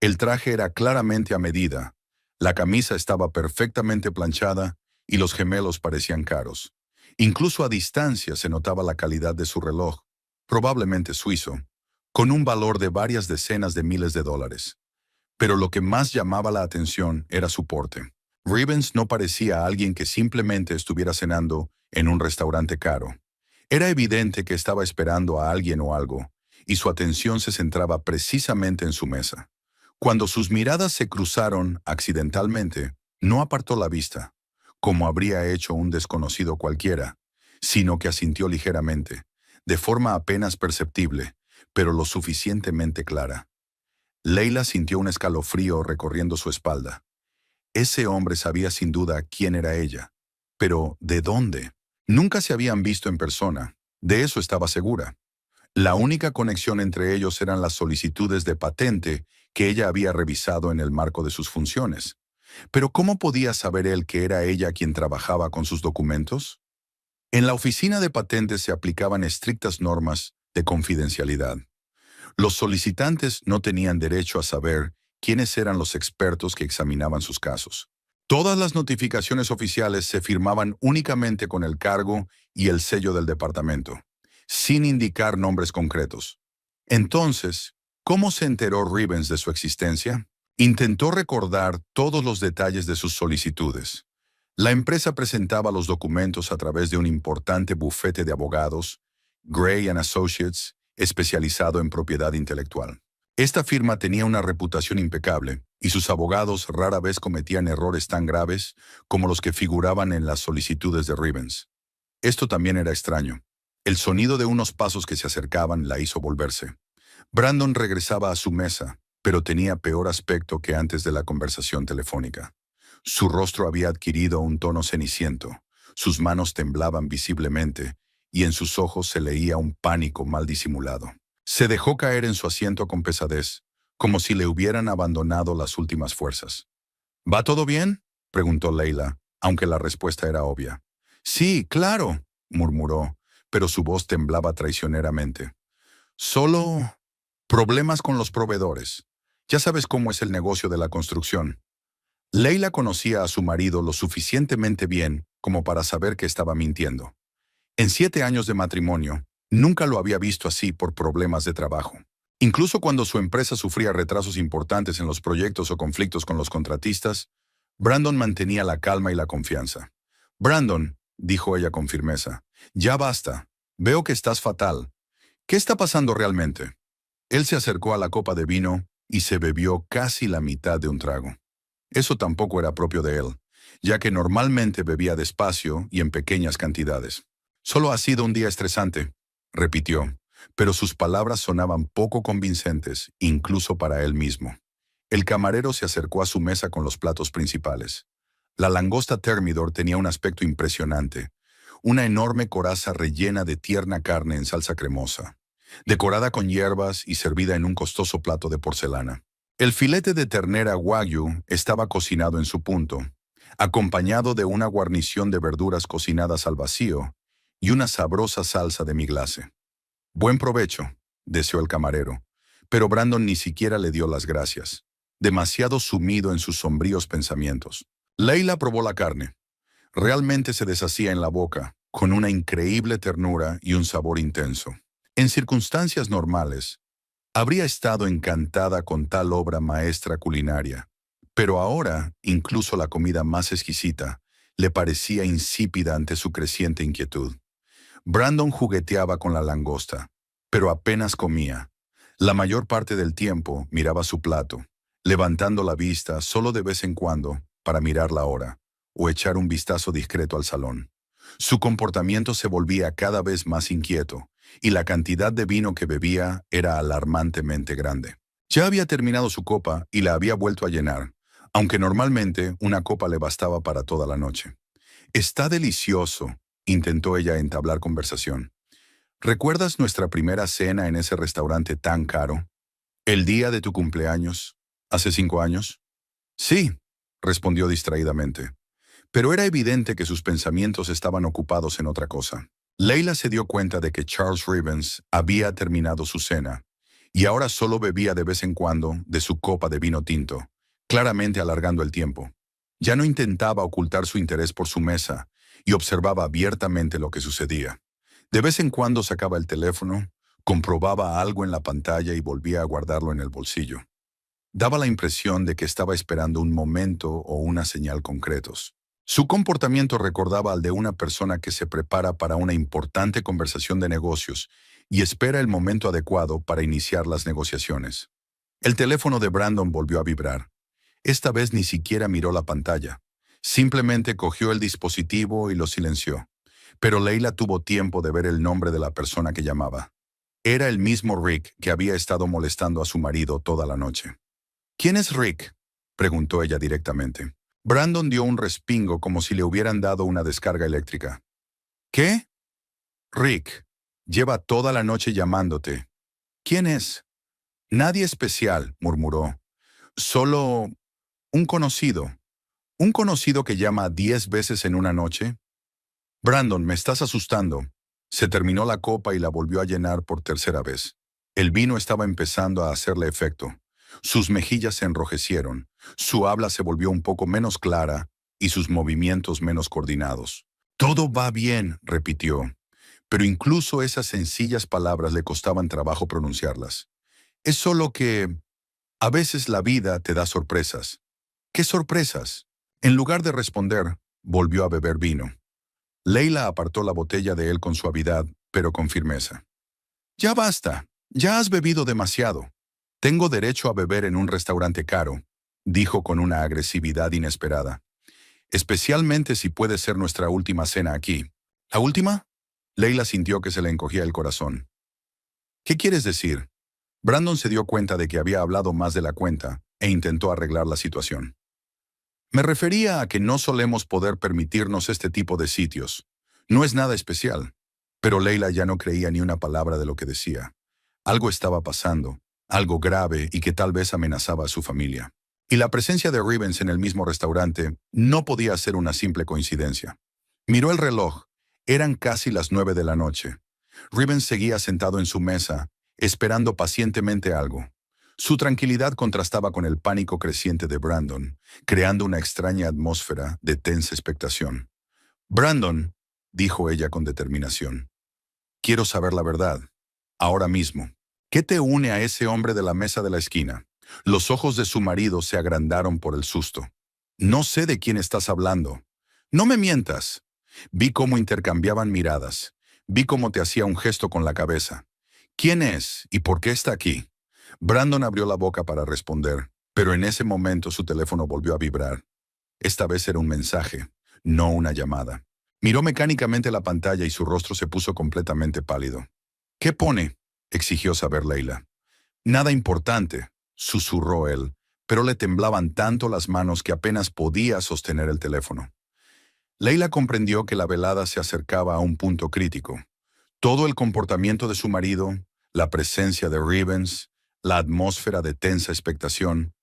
El traje era claramente a medida, la camisa estaba perfectamente planchada y los gemelos parecían caros. Incluso a distancia se notaba la calidad de su reloj, probablemente suizo, con un valor de varias decenas de miles de dólares. Pero lo que más llamaba la atención era su porte. Rivens no parecía alguien que simplemente estuviera cenando en un restaurante caro. Era evidente que estaba esperando a alguien o algo, y su atención se centraba precisamente en su mesa. Cuando sus miradas se cruzaron accidentalmente, no apartó la vista, como habría hecho un desconocido cualquiera, sino que asintió ligeramente, de forma apenas perceptible, pero lo suficientemente clara. Leila sintió un escalofrío recorriendo su espalda. Ese hombre sabía sin duda quién era ella. Pero, ¿de dónde? Nunca se habían visto en persona, de eso estaba segura. La única conexión entre ellos eran las solicitudes de patente que ella había revisado en el marco de sus funciones. Pero ¿cómo podía saber él que era ella quien trabajaba con sus documentos? En la oficina de patentes se aplicaban estrictas normas de confidencialidad. Los solicitantes no tenían derecho a saber quiénes eran los expertos que examinaban sus casos. Todas las notificaciones oficiales se firmaban únicamente con el cargo y el sello del departamento, sin indicar nombres concretos. Entonces, ¿cómo se enteró Rivens de su existencia? Intentó recordar todos los detalles de sus solicitudes. La empresa presentaba los documentos a través de un importante bufete de abogados, Gray & Associates, especializado en propiedad intelectual. Esta firma tenía una reputación impecable, y sus abogados rara vez cometían errores tan graves como los que figuraban en las solicitudes de Rivens. Esto también era extraño. El sonido de unos pasos que se acercaban la hizo volverse. Brandon regresaba a su mesa, pero tenía peor aspecto que antes de la conversación telefónica. Su rostro había adquirido un tono ceniciento, sus manos temblaban visiblemente, y en sus ojos se leía un pánico mal disimulado. Se dejó caer en su asiento con pesadez, como si le hubieran abandonado las últimas fuerzas. «¿Va todo bien?», preguntó Leila, aunque la respuesta era obvia. «Sí, claro», murmuró, pero su voz temblaba traicioneramente. «Solo problemas con los proveedores. Ya sabes cómo es el negocio de la construcción». Leila conocía a su marido lo suficientemente bien como para saber que estaba mintiendo. En 7 años de matrimonio, nunca lo había visto así por problemas de trabajo. Incluso cuando su empresa sufría retrasos importantes en los proyectos o conflictos con los contratistas, Brandon mantenía la calma y la confianza. «Brandon», dijo ella con firmeza, «ya basta. Veo que estás fatal. ¿Qué está pasando realmente?». Él se acercó a la copa de vino y se bebió casi la mitad de un trago. Eso tampoco era propio de él. ya que normalmente bebía despacio y en pequeñas cantidades. «Solo ha sido un día estresante», repitió, pero sus palabras sonaban poco convincentes, incluso para él mismo. El camarero se acercó a su mesa con los platos principales. La langosta Thermidor tenía un aspecto impresionante, una enorme coraza rellena de tierna carne en salsa cremosa, decorada con hierbas y servida en un costoso plato de porcelana. El filete de ternera Wagyu estaba cocinado en su punto, acompañado de una guarnición de verduras cocinadas al vacío y una sabrosa salsa de miglase. «Buen provecho», deseó el camarero, pero Brandon ni siquiera le dio las gracias, demasiado sumido en sus sombríos pensamientos. Leila probó la carne. Realmente se deshacía en la boca, con una increíble ternura y un sabor intenso. En circunstancias normales, habría estado encantada con tal obra maestra culinaria, pero ahora, incluso la comida más exquisita, le parecía insípida ante su creciente inquietud. Brandon jugueteaba con la langosta, pero apenas comía. La mayor parte del tiempo miraba su plato, levantando la vista solo de vez en cuando para mirar la hora o echar un vistazo discreto al salón. Su comportamiento se volvía cada vez más inquieto, y la cantidad de vino que bebía era alarmantemente grande. Ya había terminado su copa y la había vuelto a llenar, aunque normalmente una copa le bastaba para toda la noche. «Está delicioso», intentó ella entablar conversación. «¿Recuerdas nuestra primera cena en ese restaurante tan caro? ¿El día de tu cumpleaños? ¿Hace 5 años?» «Sí», respondió distraídamente, pero era evidente que sus pensamientos estaban ocupados en otra cosa. Leila se dio cuenta de que Charles Rivens había terminado su cena, y ahora solo bebía de vez en cuando de su copa de vino tinto, claramente alargando el tiempo. Ya no intentaba ocultar su interés por su mesa, y observaba abiertamente lo que sucedía. De vez en cuando sacaba el teléfono, comprobaba algo en la pantalla y volvía a guardarlo en el bolsillo. Daba la impresión de que estaba esperando un momento o una señal concretos. Su comportamiento recordaba al de una persona que se prepara para una importante conversación de negocios y espera el momento adecuado para iniciar las negociaciones. El teléfono de Brandon volvió a vibrar. Esta vez ni siquiera miró la pantalla. Simplemente cogió el dispositivo y lo silenció. Pero Leila tuvo tiempo de ver el nombre de la persona que llamaba. Era el mismo Rick que había estado molestando a su marido toda la noche. «¿Quién es Rick?», preguntó ella directamente. Brandon dio un respingo como si le hubieran dado una descarga eléctrica. «¿Qué?» «Rick. Lleva toda la noche llamándote». «¿Quién es?» «Nadie especial», murmuró. «Solo un conocido. ¿Un conocido que llama 10 veces en una noche?» «Brandon, me estás asustando». Se terminó la copa y la volvió a llenar por tercera vez. El vino estaba empezando a hacerle efecto. Sus mejillas se enrojecieron, su habla se volvió un poco menos clara y sus movimientos menos coordinados. «Todo va bien», repitió, pero incluso esas sencillas palabras le costaban trabajo pronunciarlas. «Es solo que a veces la vida te da sorpresas». «¿Qué sorpresas?». En lugar de responder, volvió a beber vino. Leila apartó la botella de él con suavidad, pero con firmeza. «Ya basta, ya has bebido demasiado. Tengo derecho a beber en un restaurante caro», dijo con una agresividad inesperada. «Especialmente si puede ser nuestra última cena aquí». «¿La última?». Leila sintió que se le encogía el corazón. «¿Qué quieres decir?». Brandon se dio cuenta de que había hablado más de la cuenta e intentó arreglar la situación. «Me refería a que no solemos poder permitirnos este tipo de sitios. No es nada especial». Pero Leila ya no creía ni una palabra de lo que decía. Algo estaba pasando, algo grave y que tal vez amenazaba a su familia. Y la presencia de Rivens en el mismo restaurante no podía ser una simple coincidencia. Miró el reloj. Eran casi las 9 de la noche. Rivens seguía sentado en su mesa, esperando pacientemente algo. Su tranquilidad contrastaba con el pánico creciente de Brandon, creando una extraña atmósfera de tensa expectación. «Brandon», dijo ella con determinación, «quiero saber la verdad. Ahora mismo. ¿Qué te une a ese hombre de la mesa de la esquina?». Los ojos de su marido se agrandaron por el susto. «No sé de quién estás hablando». «No me mientas». Vi cómo intercambiaban miradas. Vi cómo te hacía un gesto con la cabeza. «¿Quién es y por qué está aquí?». Brandon abrió la boca para responder, pero en ese momento su teléfono volvió a vibrar. Esta vez era un mensaje, no una llamada. Miró mecánicamente la pantalla y su rostro se puso completamente pálido. ¿Qué pone?, exigió saber Leila. Nada importante, susurró él, pero le temblaban tanto las manos que apenas podía sostener el teléfono. Leila comprendió que la velada se acercaba a un punto crítico. Todo el comportamiento de su marido, la presencia de Rivens, la atmósfera de tensa expectación,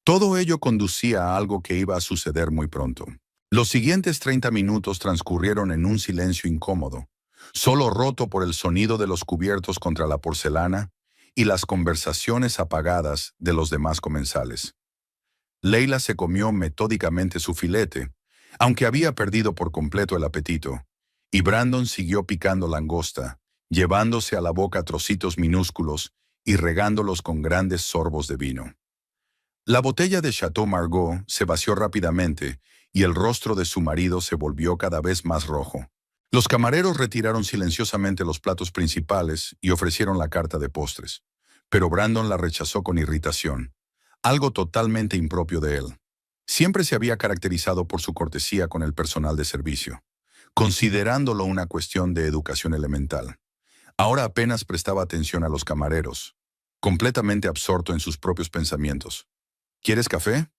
todo ello conducía a algo que iba a suceder muy pronto. Los siguientes 30 minutos transcurrieron en un silencio incómodo, solo roto por el sonido de los cubiertos contra la porcelana y las conversaciones apagadas de los demás comensales. Leila se comió metódicamente su filete, aunque había perdido por completo el apetito, y Brandon siguió picando langosta, llevándose a la boca trocitos minúsculos y regándolos con grandes sorbos de vino. La botella de Chateau Margaux se vació rápidamente y el rostro de su marido se volvió cada vez más rojo. Los camareros retiraron silenciosamente los platos principales y ofrecieron la carta de postres, pero Brandon la rechazó con irritación, algo totalmente impropio de él. Siempre se había caracterizado por su cortesía con el personal de servicio, considerándolo una cuestión de educación elemental. Ahora apenas prestaba atención a los camareros, completamente absorto en sus propios pensamientos. ¿Quieres café?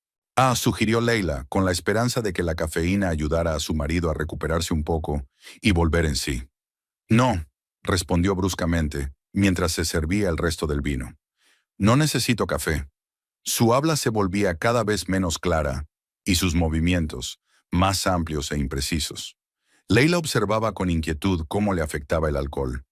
Sugirió Leila, con la esperanza de que la cafeína ayudara a su marido a recuperarse un poco y volver en sí. No, respondió bruscamente, mientras se servía el resto del vino. No necesito café. Su habla se volvía cada vez menos clara y sus movimientos más amplios e imprecisos. Leila observaba con inquietud cómo le afectaba el alcohol.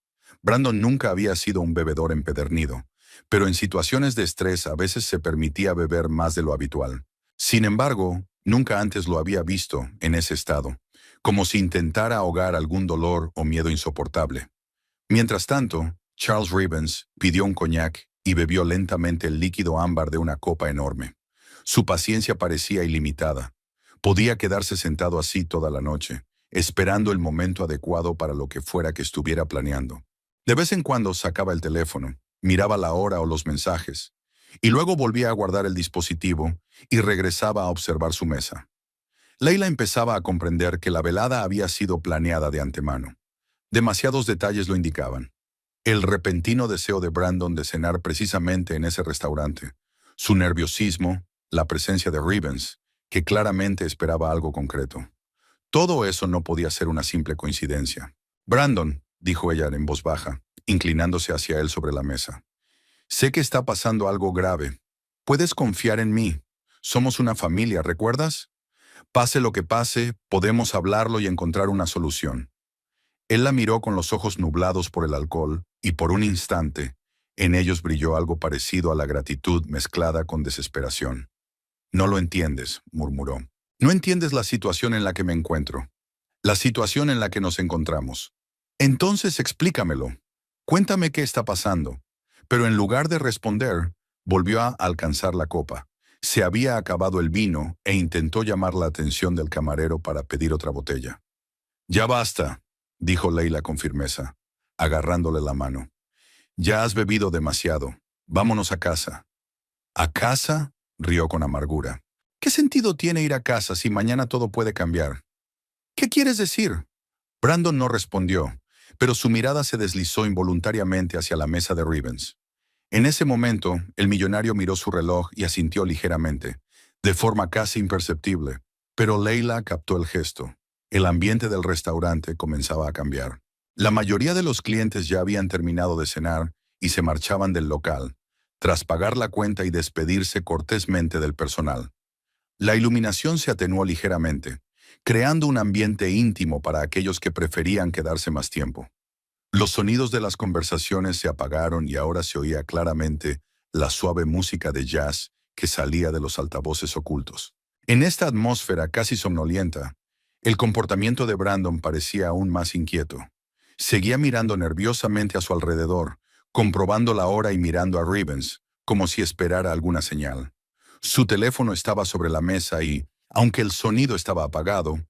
Brandon nunca había sido un bebedor empedernido, pero en situaciones de estrés a veces se permitía beber más de lo habitual. Sin embargo, nunca antes lo había visto en ese estado, como si intentara ahogar algún dolor o miedo insoportable. Mientras tanto, Charles Rivens pidió un coñac y bebió lentamente el líquido ámbar de una copa enorme. Su paciencia parecía ilimitada. Podía quedarse sentado así toda la noche, esperando el momento adecuado para lo que fuera que estuviera planeando. De vez en cuando sacaba el teléfono, miraba la hora o los mensajes, y luego volvía a guardar el dispositivo y regresaba a observar su mesa. Leila empezaba a comprender que la velada había sido planeada de antemano. Demasiados detalles lo indicaban. El repentino deseo de Brandon de cenar precisamente en ese restaurante, su nerviosismo, la presencia de Rivens, que claramente esperaba algo concreto. Todo eso no podía ser una simple coincidencia. Brandon, dijo ella en voz baja, inclinándose hacia él sobre la mesa. Sé que está pasando algo grave. Puedes confiar en mí. Somos una familia, ¿recuerdas? Pase lo que pase, podemos hablarlo y encontrar una solución. Él la miró con los ojos nublados por el alcohol, y por un instante, en ellos brilló algo parecido a la gratitud mezclada con desesperación. No lo entiendes, murmuró. No entiendes la situación en la que me encuentro. La situación en la que nos encontramos. Entonces explícamelo. Cuéntame qué está pasando. Pero en lugar de responder, volvió a alcanzar la copa. Se había acabado el vino e intentó llamar la atención del camarero para pedir otra botella. Ya basta, dijo Leila con firmeza, agarrándole la mano. Ya has bebido demasiado. Vámonos a casa. ¿A casa?, rió con amargura. ¿Qué sentido tiene ir a casa si mañana todo puede cambiar? ¿Qué quieres decir? Brandon no respondió, pero su mirada se deslizó involuntariamente hacia la mesa de Rivens. En ese momento, el millonario miró su reloj y asintió ligeramente, de forma casi imperceptible, pero Leila captó el gesto. El ambiente del restaurante comenzaba a cambiar. La mayoría de los clientes ya habían terminado de cenar y se marchaban del local, tras pagar la cuenta y despedirse cortésmente del personal. La iluminación se atenuó ligeramente, creando un ambiente íntimo para aquellos que preferían quedarse más tiempo. Los sonidos de las conversaciones se apagaron y ahora se oía claramente la suave música de jazz que salía de los altavoces ocultos. En esta atmósfera casi somnolienta, el comportamiento de Brandon parecía aún más inquieto. Seguía mirando nerviosamente a su alrededor, comprobando la hora y mirando a Rivens, como si esperara alguna señal. Su teléfono estaba sobre la mesa y, aunque el sonido estaba apagado,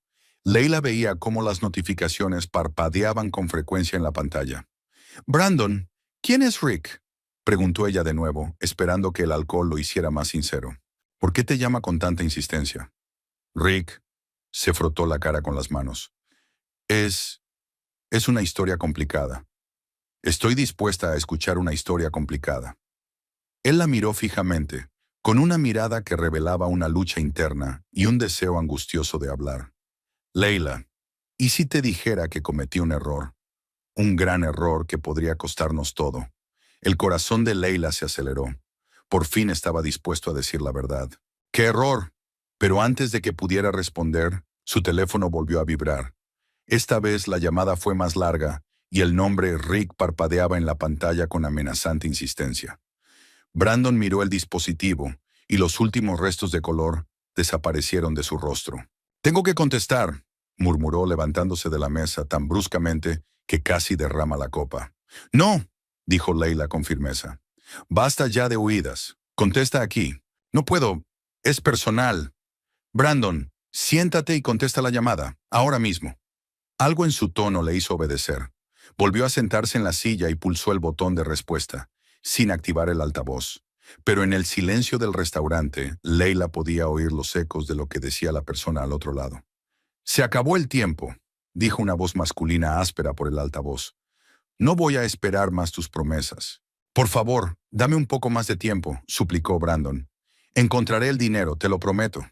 Leila veía cómo las notificaciones parpadeaban con frecuencia en la pantalla. «Brandon, ¿quién es Rick?», preguntó ella de nuevo, esperando que el alcohol lo hiciera más sincero. «¿Por qué te llama con tanta insistencia?». Rick se frotó la cara con las manos. Es una historia complicada. Estoy dispuesta a escuchar una historia complicada. Él la miró fijamente, con una mirada que revelaba una lucha interna y un deseo angustioso de hablar. Leila, ¿y si te dijera que cometí un error? Un gran error que podría costarnos todo. El corazón de Leila se aceleró. Por fin estaba dispuesto a decir la verdad. ¡Qué error! Pero antes de que pudiera responder, su teléfono volvió a vibrar. Esta vez la llamada fue más larga y el nombre Rick parpadeaba en la pantalla con amenazante insistencia. Brandon miró el dispositivo y los últimos restos de color desaparecieron de su rostro. «Tengo que contestar», murmuró levantándose de la mesa tan bruscamente que casi derrama la copa. «No», dijo Leila con firmeza. «Basta ya de huidas. Contesta aquí». «No puedo. Es personal». «Brandon, siéntate y contesta la llamada, ahora mismo». Algo en su tono le hizo obedecer. Volvió a sentarse en la silla y pulsó el botón de respuesta, sin activar el altavoz. Pero en el silencio del restaurante, Leila podía oír los ecos de lo que decía la persona al otro lado. «Se acabó el tiempo», dijo una voz masculina áspera por el altavoz. «No voy a esperar más tus promesas». «Por favor, dame un poco más de tiempo», suplicó Brandon. «Encontraré el dinero, te lo prometo».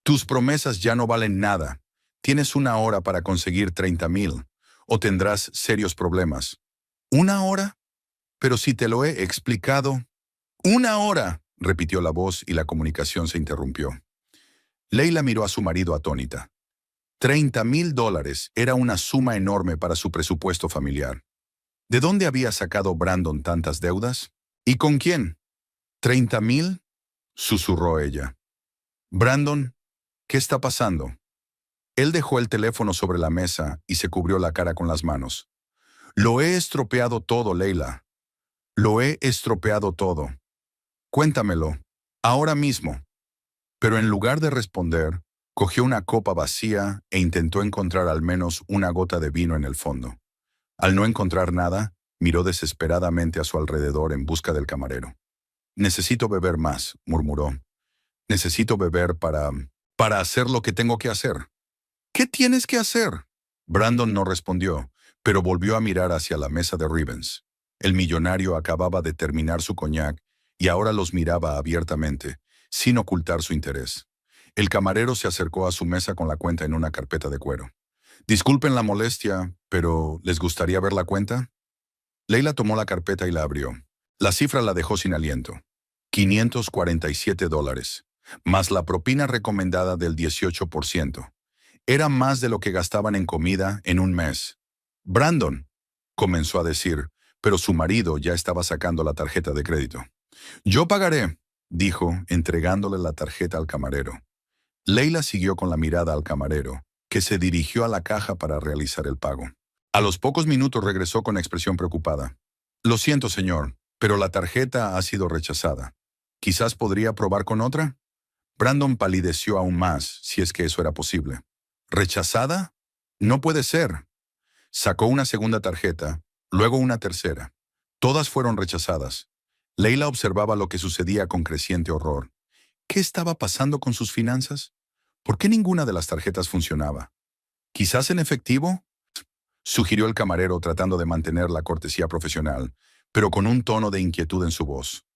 «Tus promesas ya no valen nada. Tienes 1 hora para conseguir 30,000, o tendrás serios problemas». «¿1 hora? Pero si te lo he explicado». «1 hora», repitió la voz y la comunicación se interrumpió. Leila miró a su marido atónita. $30,000 era una suma enorme para su presupuesto familiar. ¿De dónde había sacado Brandon tantas deudas? ¿Y con quién? ¿30,000? Susurró ella. «Brandon, ¿qué está pasando?» Él dejó el teléfono sobre la mesa y se cubrió la cara con las manos. «Lo he estropeado todo, Leila. Lo he estropeado todo. Cuéntamelo, ahora mismo». Pero en lugar de responder, cogió una copa vacía e intentó encontrar al menos una gota de vino en el fondo. Al no encontrar nada, miró desesperadamente a su alrededor en busca del camarero. «Necesito beber más», murmuró. «Necesito beber para hacer lo que tengo que hacer». «¿Qué tienes que hacer?» Brandon no respondió, pero volvió a mirar hacia la mesa de Rivens. El millonario acababa de terminar su coñac y ahora los miraba abiertamente, sin ocultar su interés. El camarero se acercó a su mesa con la cuenta en una carpeta de cuero. «Disculpen la molestia, pero ¿les gustaría ver la cuenta?» Leila tomó la carpeta y la abrió. La cifra la dejó sin aliento. $547, más la propina recomendada del 18%. Era más de lo que gastaban en comida en un mes. «Brandon», comenzó a decir, pero su marido ya estaba sacando la tarjeta de crédito. «Yo pagaré», dijo, entregándole la tarjeta al camarero. Leila siguió con la mirada al camarero, que se dirigió a la caja para realizar el pago. A los pocos minutos regresó con expresión preocupada. «Lo siento, señor, pero la tarjeta ha sido rechazada. ¿Quizás podría probar con otra?» Brandon palideció aún más, si es que eso era posible. «¿Rechazada? No puede ser». Sacó una segunda tarjeta, luego una tercera. Todas fueron rechazadas. Leila observaba lo que sucedía con creciente horror. ¿Qué estaba pasando con sus finanzas? ¿Por qué ninguna de las tarjetas funcionaba? ¿Quizás en efectivo?, sugirió el camarero tratando de mantener la cortesía profesional, pero con un tono de inquietud en su voz.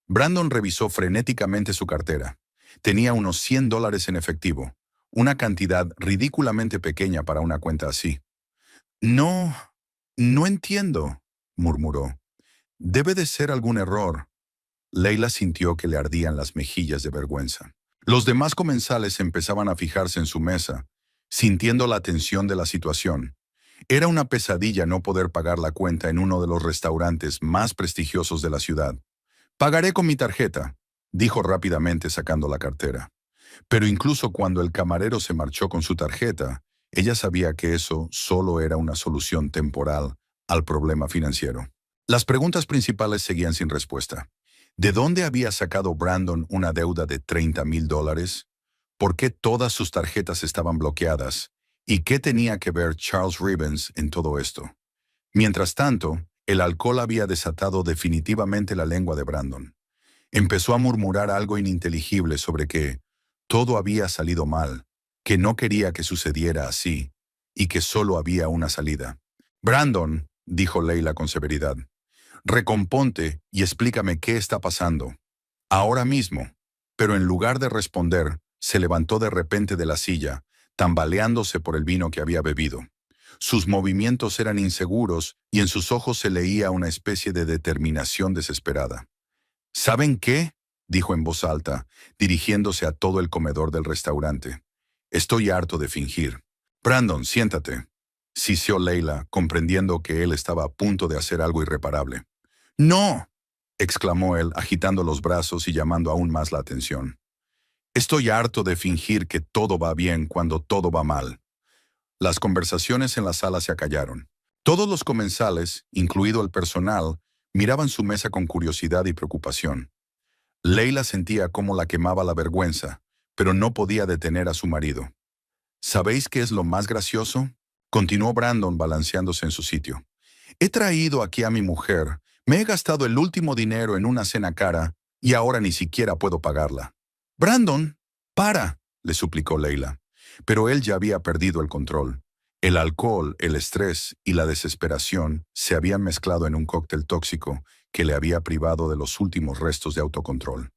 Brandon revisó frenéticamente su cartera. Tenía unos $100 en efectivo, una cantidad ridículamente pequeña para una cuenta así. «No entiendo», murmuró. «Debe de ser algún error». Leila sintió que le ardían las mejillas de vergüenza. Los demás comensales empezaban a fijarse en su mesa, sintiendo la tensión de la situación. Era una pesadilla no poder pagar la cuenta en uno de los restaurantes más prestigiosos de la ciudad. «Pagaré con mi tarjeta», dijo rápidamente sacando la cartera. Pero incluso cuando el camarero se marchó con su tarjeta, ella sabía que eso solo era una solución temporal al problema financiero. Las preguntas principales seguían sin respuesta. ¿De dónde había sacado Brandon una deuda de $30,000? ¿Por qué todas sus tarjetas estaban bloqueadas? ¿Y qué tenía que ver Charles Rivens en todo esto? Mientras tanto, el alcohol había desatado definitivamente la lengua de Brandon. Empezó a murmurar algo ininteligible sobre que todo había salido mal, que no quería que sucediera así, y que solo había una salida. «Brandon», dijo Leila con severidad, «recomponte y explícame qué está pasando. Ahora mismo». Pero en lugar de responder, se levantó de repente de la silla, tambaleándose por el vino que había bebido. Sus movimientos eran inseguros y en sus ojos se leía una especie de determinación desesperada. «¿Saben qué?», dijo en voz alta, dirigiéndose a todo el comedor del restaurante. «Estoy harto de fingir. Brandon, siéntate», siseó Leila, comprendiendo que él estaba a punto de hacer algo irreparable. «¡No!», exclamó él, agitando los brazos y llamando aún más la atención. «Estoy harto de fingir que todo va bien cuando todo va mal». Las conversaciones en la sala se acallaron. Todos los comensales, incluido el personal, miraban su mesa con curiosidad y preocupación. Leila sentía cómo la quemaba la vergüenza, pero no podía detener a su marido. «¿Sabéis qué es lo más gracioso?», continuó Brandon balanceándose en su sitio. «He traído aquí a mi mujer, me he gastado el último dinero en una cena cara y ahora ni siquiera puedo pagarla». «Brandon, para», le suplicó Leila. Pero él ya había perdido el control. El alcohol, el estrés y la desesperación se habían mezclado en un cóctel tóxico que le había privado de los últimos restos de autocontrol.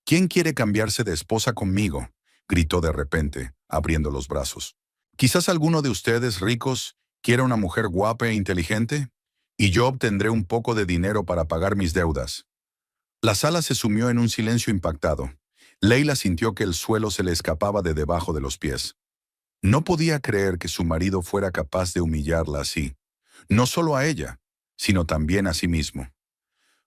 «¿Quién quiere cambiarse de esposa conmigo?», gritó de repente, abriendo los brazos. «Quizás alguno de ustedes, ricos, quiera una mujer guapa e inteligente, y yo obtendré un poco de dinero para pagar mis deudas». La sala se sumió en un silencio impactado. Leila sintió que el suelo se le escapaba de debajo de los pies. No podía creer que su marido fuera capaz de humillarla así, no solo a ella, sino también a sí mismo.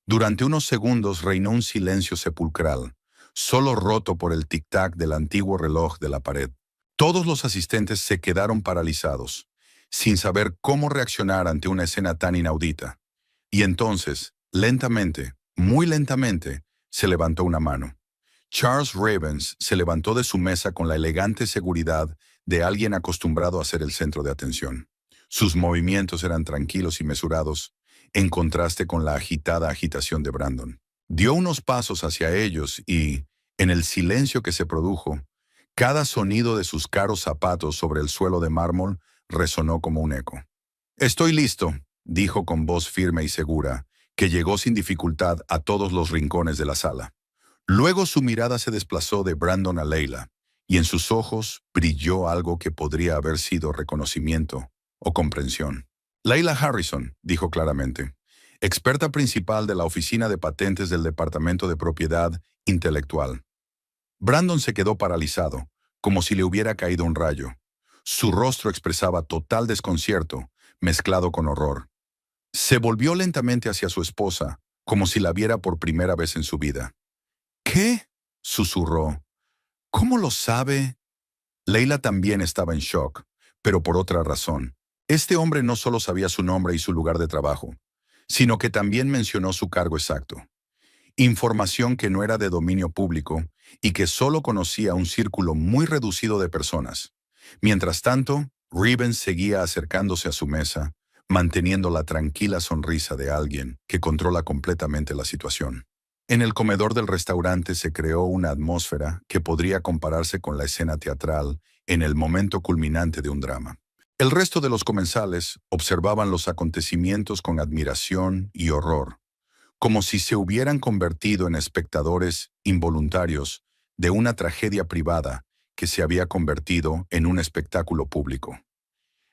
Durante unos segundos reinó un silencio sepulcral, solo roto por el tic-tac del antiguo reloj de la pared. Todos los asistentes se quedaron paralizados, sin saber cómo reaccionar ante una escena tan inaudita. Y entonces, lentamente, muy lentamente, se levantó una mano. Charles Ravens se levantó de su mesa con la elegante seguridad de alguien acostumbrado a ser el centro de atención. Sus movimientos eran tranquilos y mesurados, en contraste con la agitada agitación de Brandon. Dio unos pasos hacia ellos y, en el silencio que se produjo, cada sonido de sus caros zapatos sobre el suelo de mármol resonó como un eco. «Estoy listo», dijo con voz firme y segura, que llegó sin dificultad a todos los rincones de la sala. Luego su mirada se desplazó de Brandon a Leila, y en sus ojos brilló algo que podría haber sido reconocimiento o comprensión. «Leila Harrison», dijo claramente, experta principal de la Oficina de Patentes del Departamento de Propiedad Intelectual. Brandon se quedó paralizado, como si le hubiera caído un rayo. Su rostro expresaba total desconcierto, mezclado con horror. Se volvió lentamente hacia su esposa, como si la viera por primera vez en su vida. «¿Qué?», susurró. «¿Cómo lo sabe?». Leila también estaba en shock, pero por otra razón. Este hombre no solo sabía su nombre y su lugar de trabajo, sino que también mencionó su cargo exacto. Información que no era de dominio público y que solo conocía un círculo muy reducido de personas. Mientras tanto, Ravens seguía acercándose a su mesa, manteniendo la tranquila sonrisa de alguien que controla completamente la situación. En el comedor del restaurante se creó una atmósfera que podría compararse con la escena teatral en el momento culminante de un drama. El resto de los comensales observaban los acontecimientos con admiración y horror, como si se hubieran convertido en espectadores involuntarios de una tragedia privada que se había convertido en un espectáculo público.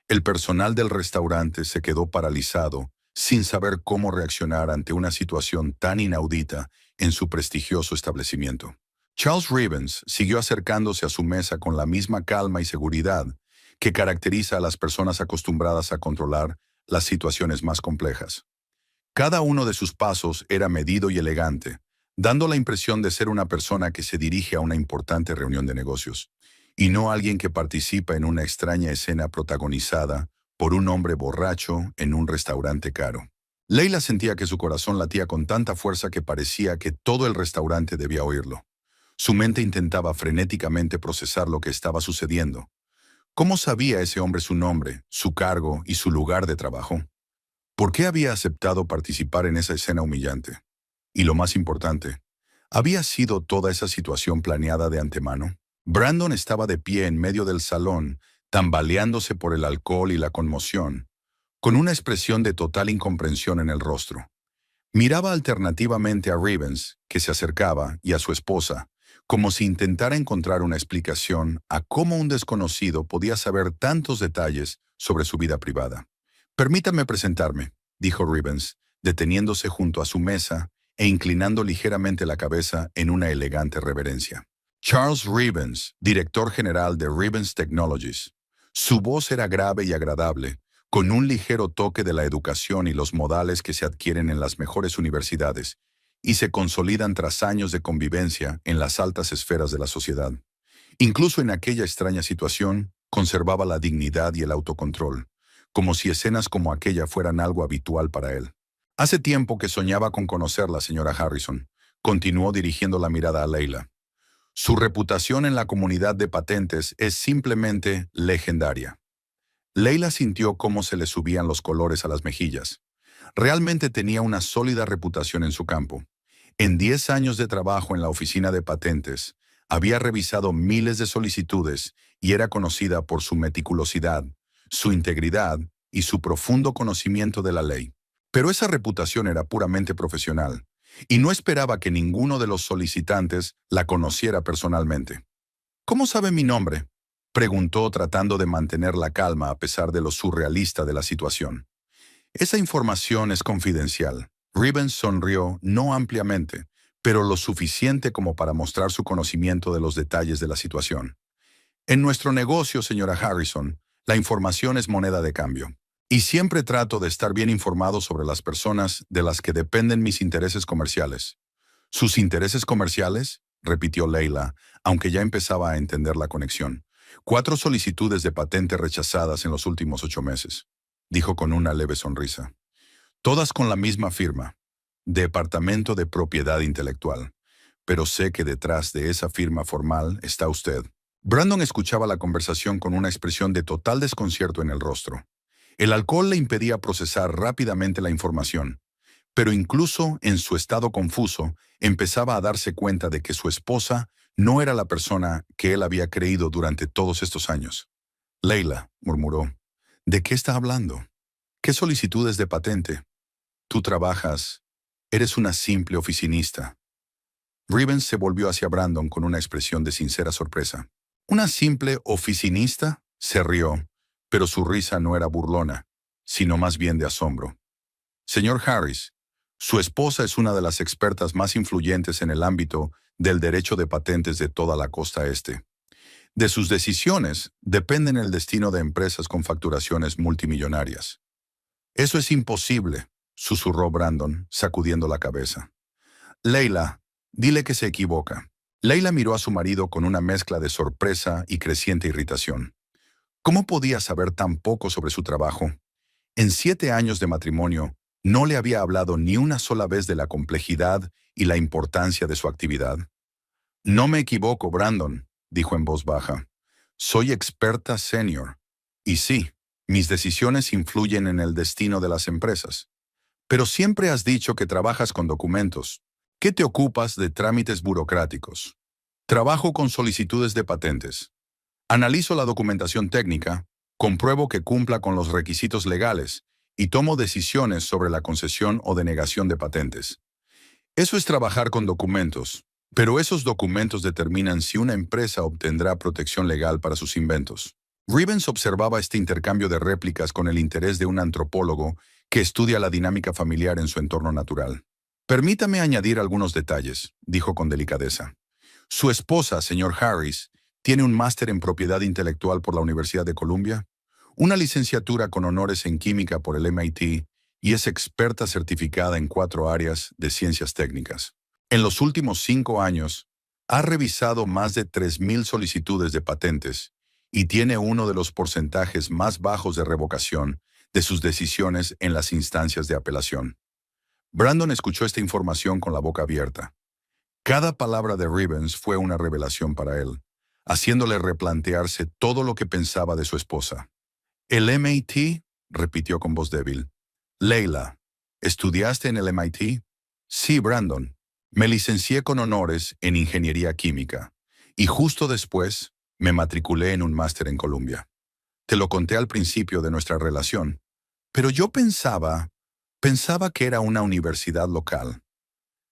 El personal del restaurante se quedó paralizado, sin saber cómo reaccionar ante una situación tan inaudita en su prestigioso establecimiento. Charles Ravens siguió acercándose a su mesa con la misma calma y seguridad que caracteriza a las personas acostumbradas a controlar las situaciones más complejas. Cada uno de sus pasos era medido y elegante, dando la impresión de ser una persona que se dirige a una importante reunión de negocios, y no alguien que participa en una extraña escena protagonizada por un hombre borracho en un restaurante caro. Leila sentía que su corazón latía con tanta fuerza que parecía que todo el restaurante debía oírlo. Su mente intentaba frenéticamente procesar lo que estaba sucediendo. ¿Cómo sabía ese hombre su nombre, su cargo y su lugar de trabajo? ¿Por qué había aceptado participar en esa escena humillante? Y lo más importante, ¿había sido toda esa situación planeada de antemano? Brandon estaba de pie en medio del salón, tambaleándose por el alcohol y la conmoción, con una expresión de total incomprensión en el rostro. Miraba alternativamente a Rivens, que se acercaba, y a su esposa, como si intentara encontrar una explicación a cómo un desconocido podía saber tantos detalles sobre su vida privada. «Permítame presentarme», dijo Rivens, deteniéndose junto a su mesa e inclinando ligeramente la cabeza en una elegante reverencia. Charles Rivens, director general de Rivens Technologies. Su voz era grave y agradable, con un ligero toque de la educación y los modales que se adquieren en las mejores universidades y se consolidan tras años de convivencia en las altas esferas de la sociedad. Incluso en aquella extraña situación, conservaba la dignidad y el autocontrol, como si escenas como aquella fueran algo habitual para él. Hace tiempo que soñaba con conocerla, señora Harrison, continuó dirigiendo la mirada a Leila. Su reputación en la comunidad de patentes es simplemente legendaria. Leila sintió cómo se le subían los colores a las mejillas. Realmente tenía una sólida reputación en su campo. En 10 años de trabajo en la oficina de patentes, había revisado miles de solicitudes y era conocida por su meticulosidad, su integridad y su profundo conocimiento de la ley. Pero esa reputación era puramente profesional, y no esperaba que ninguno de los solicitantes la conociera personalmente. «¿Cómo sabe mi nombre?», preguntó tratando de mantener la calma a pesar de lo surrealista de la situación. «Esa información es confidencial». Rivens sonrió, no ampliamente, pero lo suficiente como para mostrar su conocimiento de los detalles de la situación. «En nuestro negocio, señora Harrison, la información es moneda de cambio. Y siempre trato de estar bien informado sobre las personas de las que dependen mis intereses comerciales». «¿Sus intereses comerciales?», repitió Leila, aunque ya empezaba a entender la conexión. «4 solicitudes de patente rechazadas en los últimos 8 meses», dijo con una leve sonrisa. «Todas con la misma firma, Departamento de Propiedad Intelectual. Pero sé que detrás de esa firma formal está usted». Brandon escuchaba la conversación con una expresión de total desconcierto en el rostro. El alcohol le impedía procesar rápidamente la información, pero incluso en su estado confuso, empezaba a darse cuenta de que su esposa no era la persona que él había creído durante todos estos años. «Leila», murmuró, «¿de qué está hablando? ¿Qué solicitudes de patente? Tú trabajas. Eres una simple oficinista». Rivens se volvió hacia Brandon con una expresión de sincera sorpresa. «¿Una simple oficinista?», se rió, pero su risa no era burlona, sino más bien de asombro. «Señor Harris, su esposa es una de las expertas más influyentes en el ámbito del derecho de patentes de toda la costa este. De sus decisiones dependen el destino de empresas con facturaciones multimillonarias». «Eso es imposible», susurró Brandon, sacudiendo la cabeza. «Leila, dile que se equivoca». Leila miró a su marido con una mezcla de sorpresa y creciente irritación. ¿Cómo podía saber tan poco sobre su trabajo? En 7 años de matrimonio, no le había hablado ni una sola vez de la complejidad y la importancia de su actividad. «No me equivoco, Brandon», dijo en voz baja. «Soy experta senior. Y sí, mis decisiones influyen en el destino de las empresas. Pero siempre has dicho que trabajas con documentos. ¿Qué te ocupas de trámites burocráticos?» «Trabajo con solicitudes de patentes. Analizo la documentación técnica, compruebo que cumpla con los requisitos legales y tomo decisiones sobre la concesión o denegación de patentes. Eso es trabajar con documentos, pero esos documentos determinan si una empresa obtendrá protección legal para sus inventos». Rivens observaba este intercambio de réplicas con el interés de un antropólogo que estudia la dinámica familiar en su entorno natural. «Permítame añadir algunos detalles», dijo con delicadeza. «Su esposa, señor Harris, tiene un máster en propiedad intelectual por la Universidad de Columbia, una licenciatura con honores en química por el MIT y es experta certificada en 4 áreas de ciencias técnicas. En los últimos 5 años, ha revisado más de 3,000 solicitudes de patentes y tiene uno de los porcentajes más bajos de revocación de sus decisiones en las instancias de apelación». Brandon escuchó esta información con la boca abierta. Cada palabra de Rivens fue una revelación para él, haciéndole replantearse todo lo que pensaba de su esposa. «¿El MIT?», repitió con voz débil. «Leila, ¿estudiaste en el MIT?» «Sí, Brandon. Me licencié con honores en ingeniería química Y justo después me matriculé en un máster en Columbia. Te lo conté al principio de nuestra relación, pero yo pensaba que era una universidad local.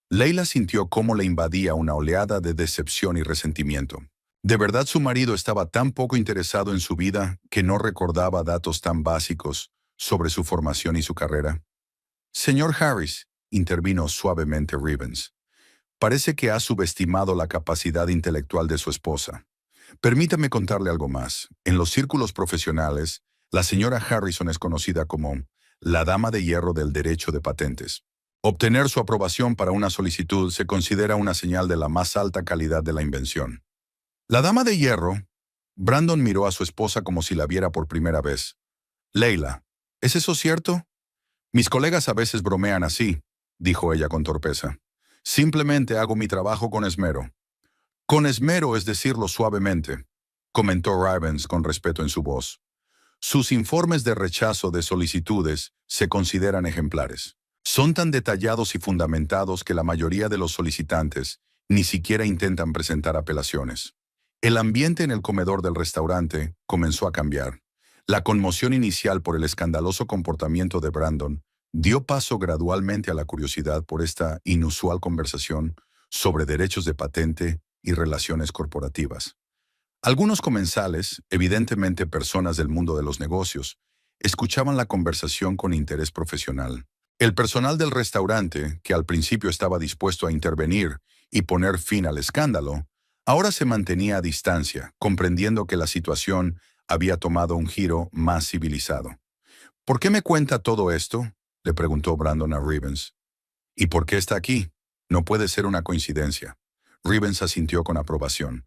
Leila sintió cómo le invadía una oleada de decepción y resentimiento. De verdad su marido estaba tan poco interesado en su vida que no recordaba datos tan básicos sobre su formación y su carrera. Señor Harris, intervino suavemente Rivens, parece que ha subestimado la capacidad intelectual de su esposa. Permítame contarle algo más. En los círculos profesionales, la señora Harrison es conocida como la dama de hierro del derecho de patentes. Obtener su aprobación para una solicitud se considera una señal de la más alta calidad de la invención. La dama de hierro, Brandon miró a su esposa como si la viera por primera vez. Leila, ¿es eso cierto? Mis colegas a veces bromean así, dijo ella con torpeza. Simplemente hago mi trabajo con esmero. Con esmero es decirlo suavemente, comentó Rivens con respeto en su voz. Sus informes de rechazo de solicitudes se consideran ejemplares. Son tan detallados y fundamentados que la mayoría de los solicitantes ni siquiera intentan presentar apelaciones. El ambiente en el comedor del restaurante comenzó a cambiar. La conmoción inicial por el escandaloso comportamiento de Brandon dio paso gradualmente a la curiosidad por esta inusual conversación sobre derechos de patente y relaciones corporativas. Algunos comensales, evidentemente personas del mundo de los negocios, escuchaban la conversación con interés profesional. El personal del restaurante, que al principio estaba dispuesto a intervenir y poner fin al escándalo, ahora se mantenía a distancia, comprendiendo que la situación había tomado un giro más civilizado. ¿Por qué me cuenta todo esto?, le preguntó Brandon a Rivens. ¿Y por qué está aquí? No puede ser una coincidencia. Rivens asintió con aprobación.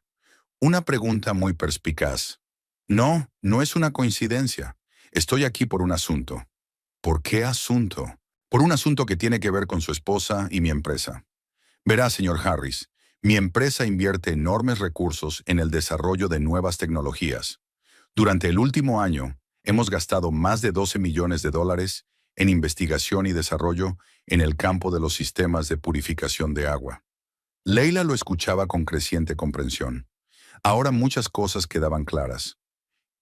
Una pregunta muy perspicaz. No, no es una coincidencia. Estoy aquí por un asunto. ¿Por qué asunto? Por un asunto que tiene que ver con su esposa y mi empresa. Verá, señor Harris, mi empresa invierte enormes recursos en el desarrollo de nuevas tecnologías. Durante el último año, hemos gastado más de $12 millones en investigación y desarrollo en el campo de los sistemas de purificación de agua. Leila lo escuchaba con creciente comprensión. Ahora muchas cosas quedaban claras.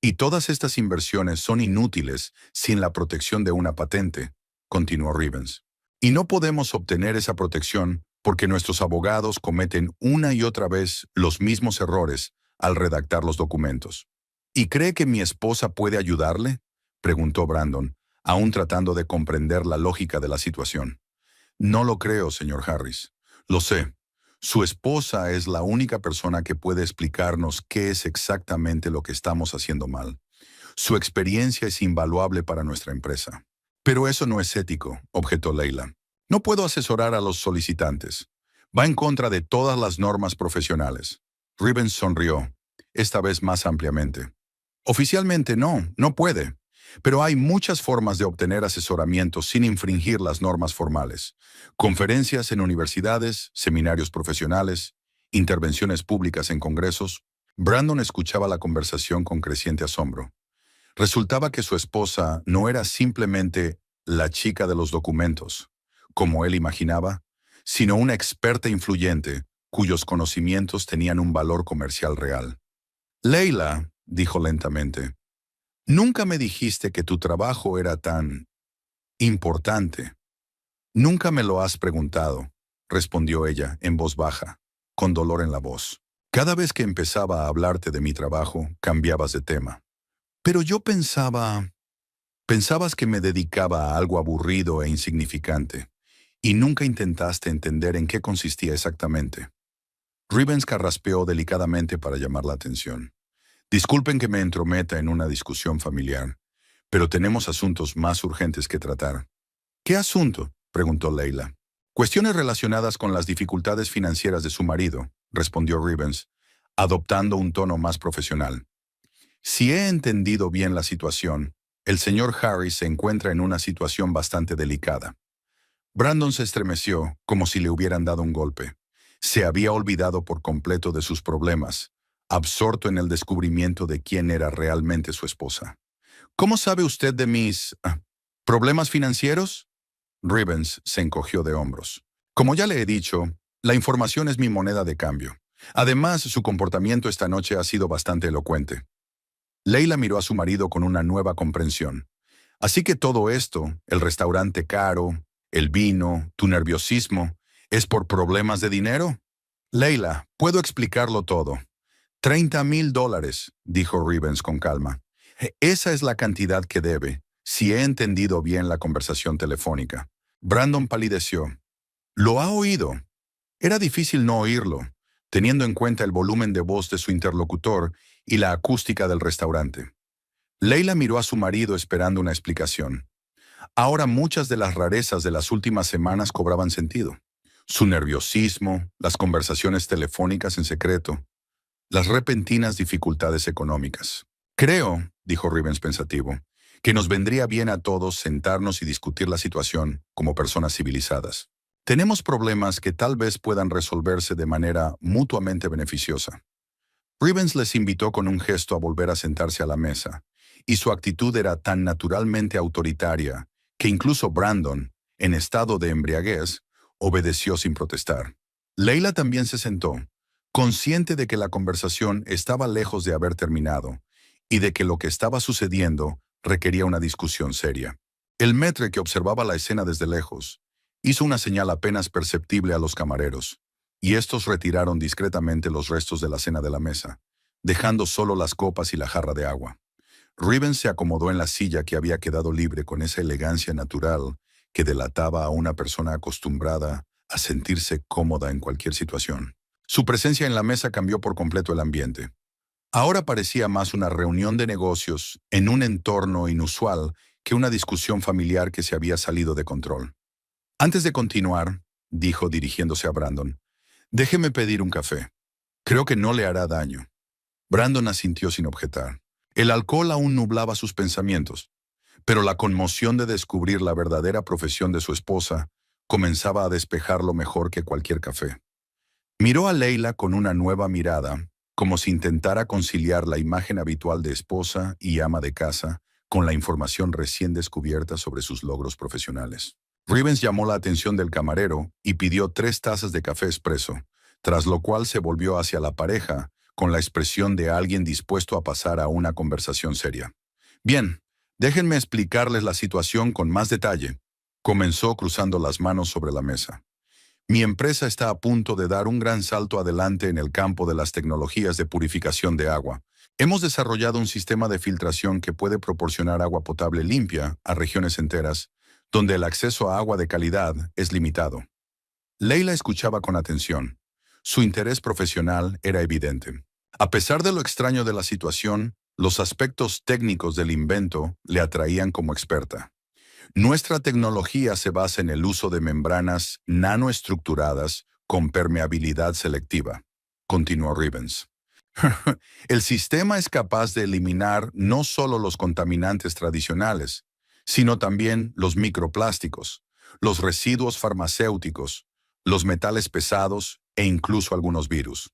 Y todas estas inversiones son inútiles sin la protección de una patente, continuó Rivens. Y no podemos obtener esa protección porque nuestros abogados cometen una y otra vez los mismos errores al redactar los documentos. ¿Y cree que mi esposa puede ayudarle?, preguntó Brandon, aún tratando de comprender la lógica de la situación. No lo creo, señor Harris. Lo sé. Su esposa es la única persona que puede explicarnos qué es exactamente lo que estamos haciendo mal. Su experiencia es invaluable para nuestra empresa. Pero eso no es ético, objetó Leila. No puedo asesorar a los solicitantes. Va en contra de todas las normas profesionales. Rivens sonrió, esta vez más ampliamente. Oficialmente no puede. Pero hay muchas formas de obtener asesoramiento sin infringir las normas formales. Conferencias en universidades, seminarios profesionales, intervenciones públicas en congresos. Brandon escuchaba la conversación con creciente asombro. Resultaba que su esposa no era simplemente la chica de los documentos, como él imaginaba, sino una experta influyente cuyos conocimientos tenían un valor comercial real. Leila, dijo lentamente, nunca me dijiste que tu trabajo era tan importante. Nunca me lo has preguntado, respondió ella en voz baja, con dolor en la voz. Cada vez que empezaba a hablarte de mi trabajo, cambiabas de tema. Pero yo pensabas que me dedicaba a algo aburrido e insignificante, y nunca intentaste entender en qué consistía exactamente. Rivens carraspeó delicadamente para llamar la atención. Disculpen que me entrometa en una discusión familiar, pero tenemos asuntos más urgentes que tratar. ¿Qué asunto?, preguntó Leila. Cuestiones relacionadas con las dificultades financieras de su marido, respondió Rivens, adoptando un tono más profesional. Si he entendido bien la situación, el señor Harris se encuentra en una situación bastante delicada. Brandon se estremeció como si le hubieran dado un golpe. Se había olvidado por completo de sus problemas, absorto en el descubrimiento de quién era realmente su esposa. ¿Cómo sabe usted de mis problemas financieros? Rivens se encogió de hombros. Como ya le he dicho, la información es mi moneda de cambio. Además, su comportamiento esta noche ha sido bastante elocuente. Leila miró a su marido con una nueva comprensión. Así que todo esto, el restaurante caro, el vino, tu nerviosismo, ¿es por problemas de dinero? Leila, puedo explicarlo todo. $30,000, dijo Rivens con calma. Esa es la cantidad que debe, si he entendido bien la conversación telefónica. Brandon palideció. ¿Lo ha oído? Era difícil no oírlo, teniendo en cuenta el volumen de voz de su interlocutor y la acústica del restaurante. Leila miró a su marido esperando una explicación. Ahora muchas de las rarezas de las últimas semanas cobraban sentido. Su nerviosismo, las conversaciones telefónicas en secreto, las repentinas dificultades económicas. Creo, dijo Rivens pensativo, que nos vendría bien a todos sentarnos y discutir la situación como personas civilizadas. Tenemos problemas que tal vez puedan resolverse de manera mutuamente beneficiosa. Rivens les invitó con un gesto a volver a sentarse a la mesa, y su actitud era tan naturalmente autoritaria que incluso Brandon, en estado de embriaguez, obedeció sin protestar. Leila también se sentó, consciente de que la conversación estaba lejos de haber terminado y de que lo que estaba sucediendo requería una discusión seria. El maître, que observaba la escena desde lejos, hizo una señal apenas perceptible a los camareros, y estos retiraron discretamente los restos de la cena de la mesa, dejando solo las copas y la jarra de agua. Rivens se acomodó en la silla que había quedado libre con esa elegancia natural que delataba a una persona acostumbrada a sentirse cómoda en cualquier situación. Su presencia en la mesa cambió por completo el ambiente. Ahora parecía más una reunión de negocios en un entorno inusual que una discusión familiar que se había salido de control. Antes de continuar, dijo dirigiéndose a Brandon, déjeme pedir un café. Creo que no le hará daño. Brandon asintió sin objetar. El alcohol aún nublaba sus pensamientos, pero la conmoción de descubrir la verdadera profesión de su esposa comenzaba a despejarlo mejor que cualquier café. Miró a Leila con una nueva mirada, como si intentara conciliar la imagen habitual de esposa y ama de casa con la información recién descubierta sobre sus logros profesionales. Rivens llamó la atención del camarero y pidió 3 tazas de café expreso, tras lo cual se volvió hacia la pareja con la expresión de alguien dispuesto a pasar a una conversación seria. Bien, déjenme explicarles la situación con más detalle, comenzó cruzando las manos sobre la mesa. Mi empresa está a punto de dar un gran salto adelante en el campo de las tecnologías de purificación de agua. Hemos desarrollado un sistema de filtración que puede proporcionar agua potable limpia a regiones enteras, donde el acceso a agua de calidad es limitado. Leila escuchaba con atención. Su interés profesional era evidente. A pesar de lo extraño de la situación, los aspectos técnicos del invento le atraían como experta. Nuestra tecnología se basa en el uso de membranas nanoestructuradas con permeabilidad selectiva, continuó Rivens. El sistema es capaz de eliminar no solo los contaminantes tradicionales, sino también los microplásticos, los residuos farmacéuticos, los metales pesados e incluso algunos virus.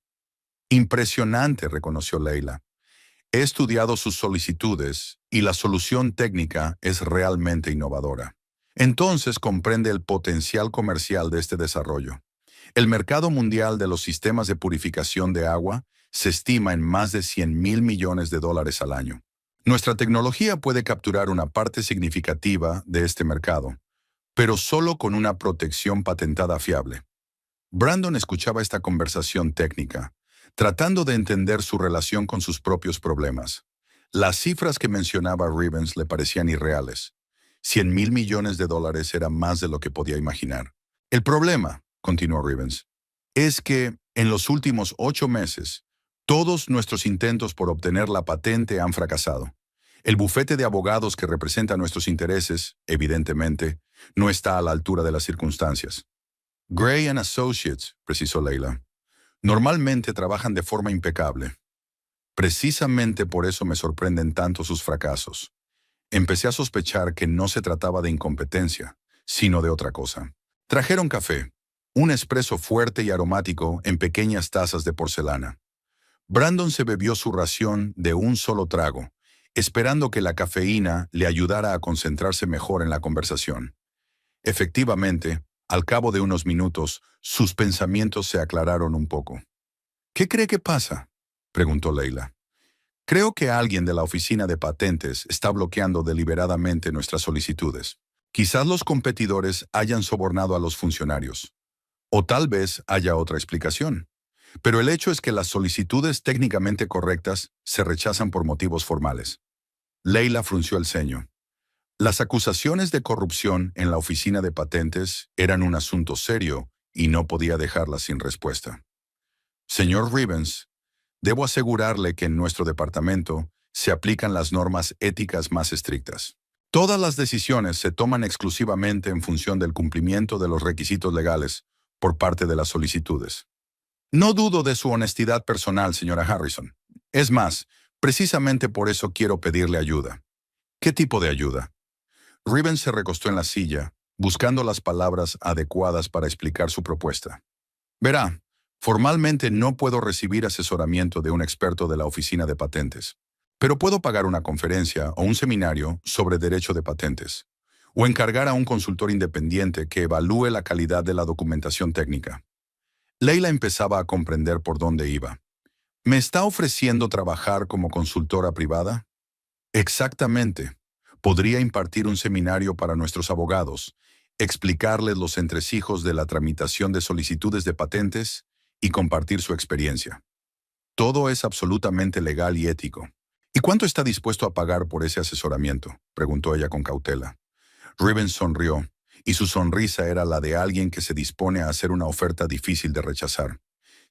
Impresionante, reconoció Leila. He estudiado sus solicitudes y la solución técnica es realmente innovadora. Entonces comprende el potencial comercial de este desarrollo. El mercado mundial de los sistemas de purificación de agua se estima en más de $100,000 millones al año. Nuestra tecnología puede capturar una parte significativa de este mercado, pero solo con una protección patentada fiable. Brandon escuchaba esta conversación técnica, tratando de entender su relación con sus propios problemas. Las cifras que mencionaba Rivens le parecían irreales. $100,000 millones era más de lo que podía imaginar. El problema, continuó Rivens, es que en los últimos 8 meses, todos nuestros intentos por obtener la patente han fracasado. El bufete de abogados que representa nuestros intereses, evidentemente, no está a la altura de las circunstancias. Gray and Associates, precisó Leila, normalmente trabajan de forma impecable. Precisamente por eso me sorprenden tanto sus fracasos. Empecé a sospechar que no se trataba de incompetencia, sino de otra cosa. Trajeron café, un espresso fuerte y aromático en pequeñas tazas de porcelana. Brandon se bebió su ración de un solo trago, esperando que la cafeína le ayudara a concentrarse mejor en la conversación. Efectivamente, al cabo de unos minutos, sus pensamientos se aclararon un poco. ¿Qué cree que pasa?, preguntó Leila. Creo que alguien de la oficina de patentes está bloqueando deliberadamente nuestras solicitudes. Quizás los competidores hayan sobornado a los funcionarios. O tal vez haya otra explicación. Pero el hecho es que las solicitudes técnicamente correctas se rechazan por motivos formales. Leila frunció el ceño. Las acusaciones de corrupción en la oficina de patentes eran un asunto serio y no podía dejarlas sin respuesta. Señor Rivens, debo asegurarle que en nuestro departamento se aplican las normas éticas más estrictas. Todas las decisiones se toman exclusivamente en función del cumplimiento de los requisitos legales por parte de las solicitudes. No dudo de su honestidad personal, señora Harrison. Es más, precisamente por eso quiero pedirle ayuda. ¿Qué tipo de ayuda? Rivens se recostó en la silla, buscando las palabras adecuadas para explicar su propuesta. Verá, formalmente no puedo recibir asesoramiento de un experto de la oficina de patentes, pero puedo pagar una conferencia o un seminario sobre derecho de patentes, o encargar a un consultor independiente que evalúe la calidad de la documentación técnica. Leila empezaba a comprender por dónde iba. ¿Me está ofreciendo trabajar como consultora privada? Exactamente. Podría impartir un seminario para nuestros abogados, explicarles los entresijos de la tramitación de solicitudes de patentes y compartir su experiencia. Todo es absolutamente legal y ético. ¿Y cuánto está dispuesto a pagar por ese asesoramiento?, preguntó ella con cautela. Rivens sonrió, y su sonrisa era la de alguien que se dispone a hacer una oferta difícil de rechazar.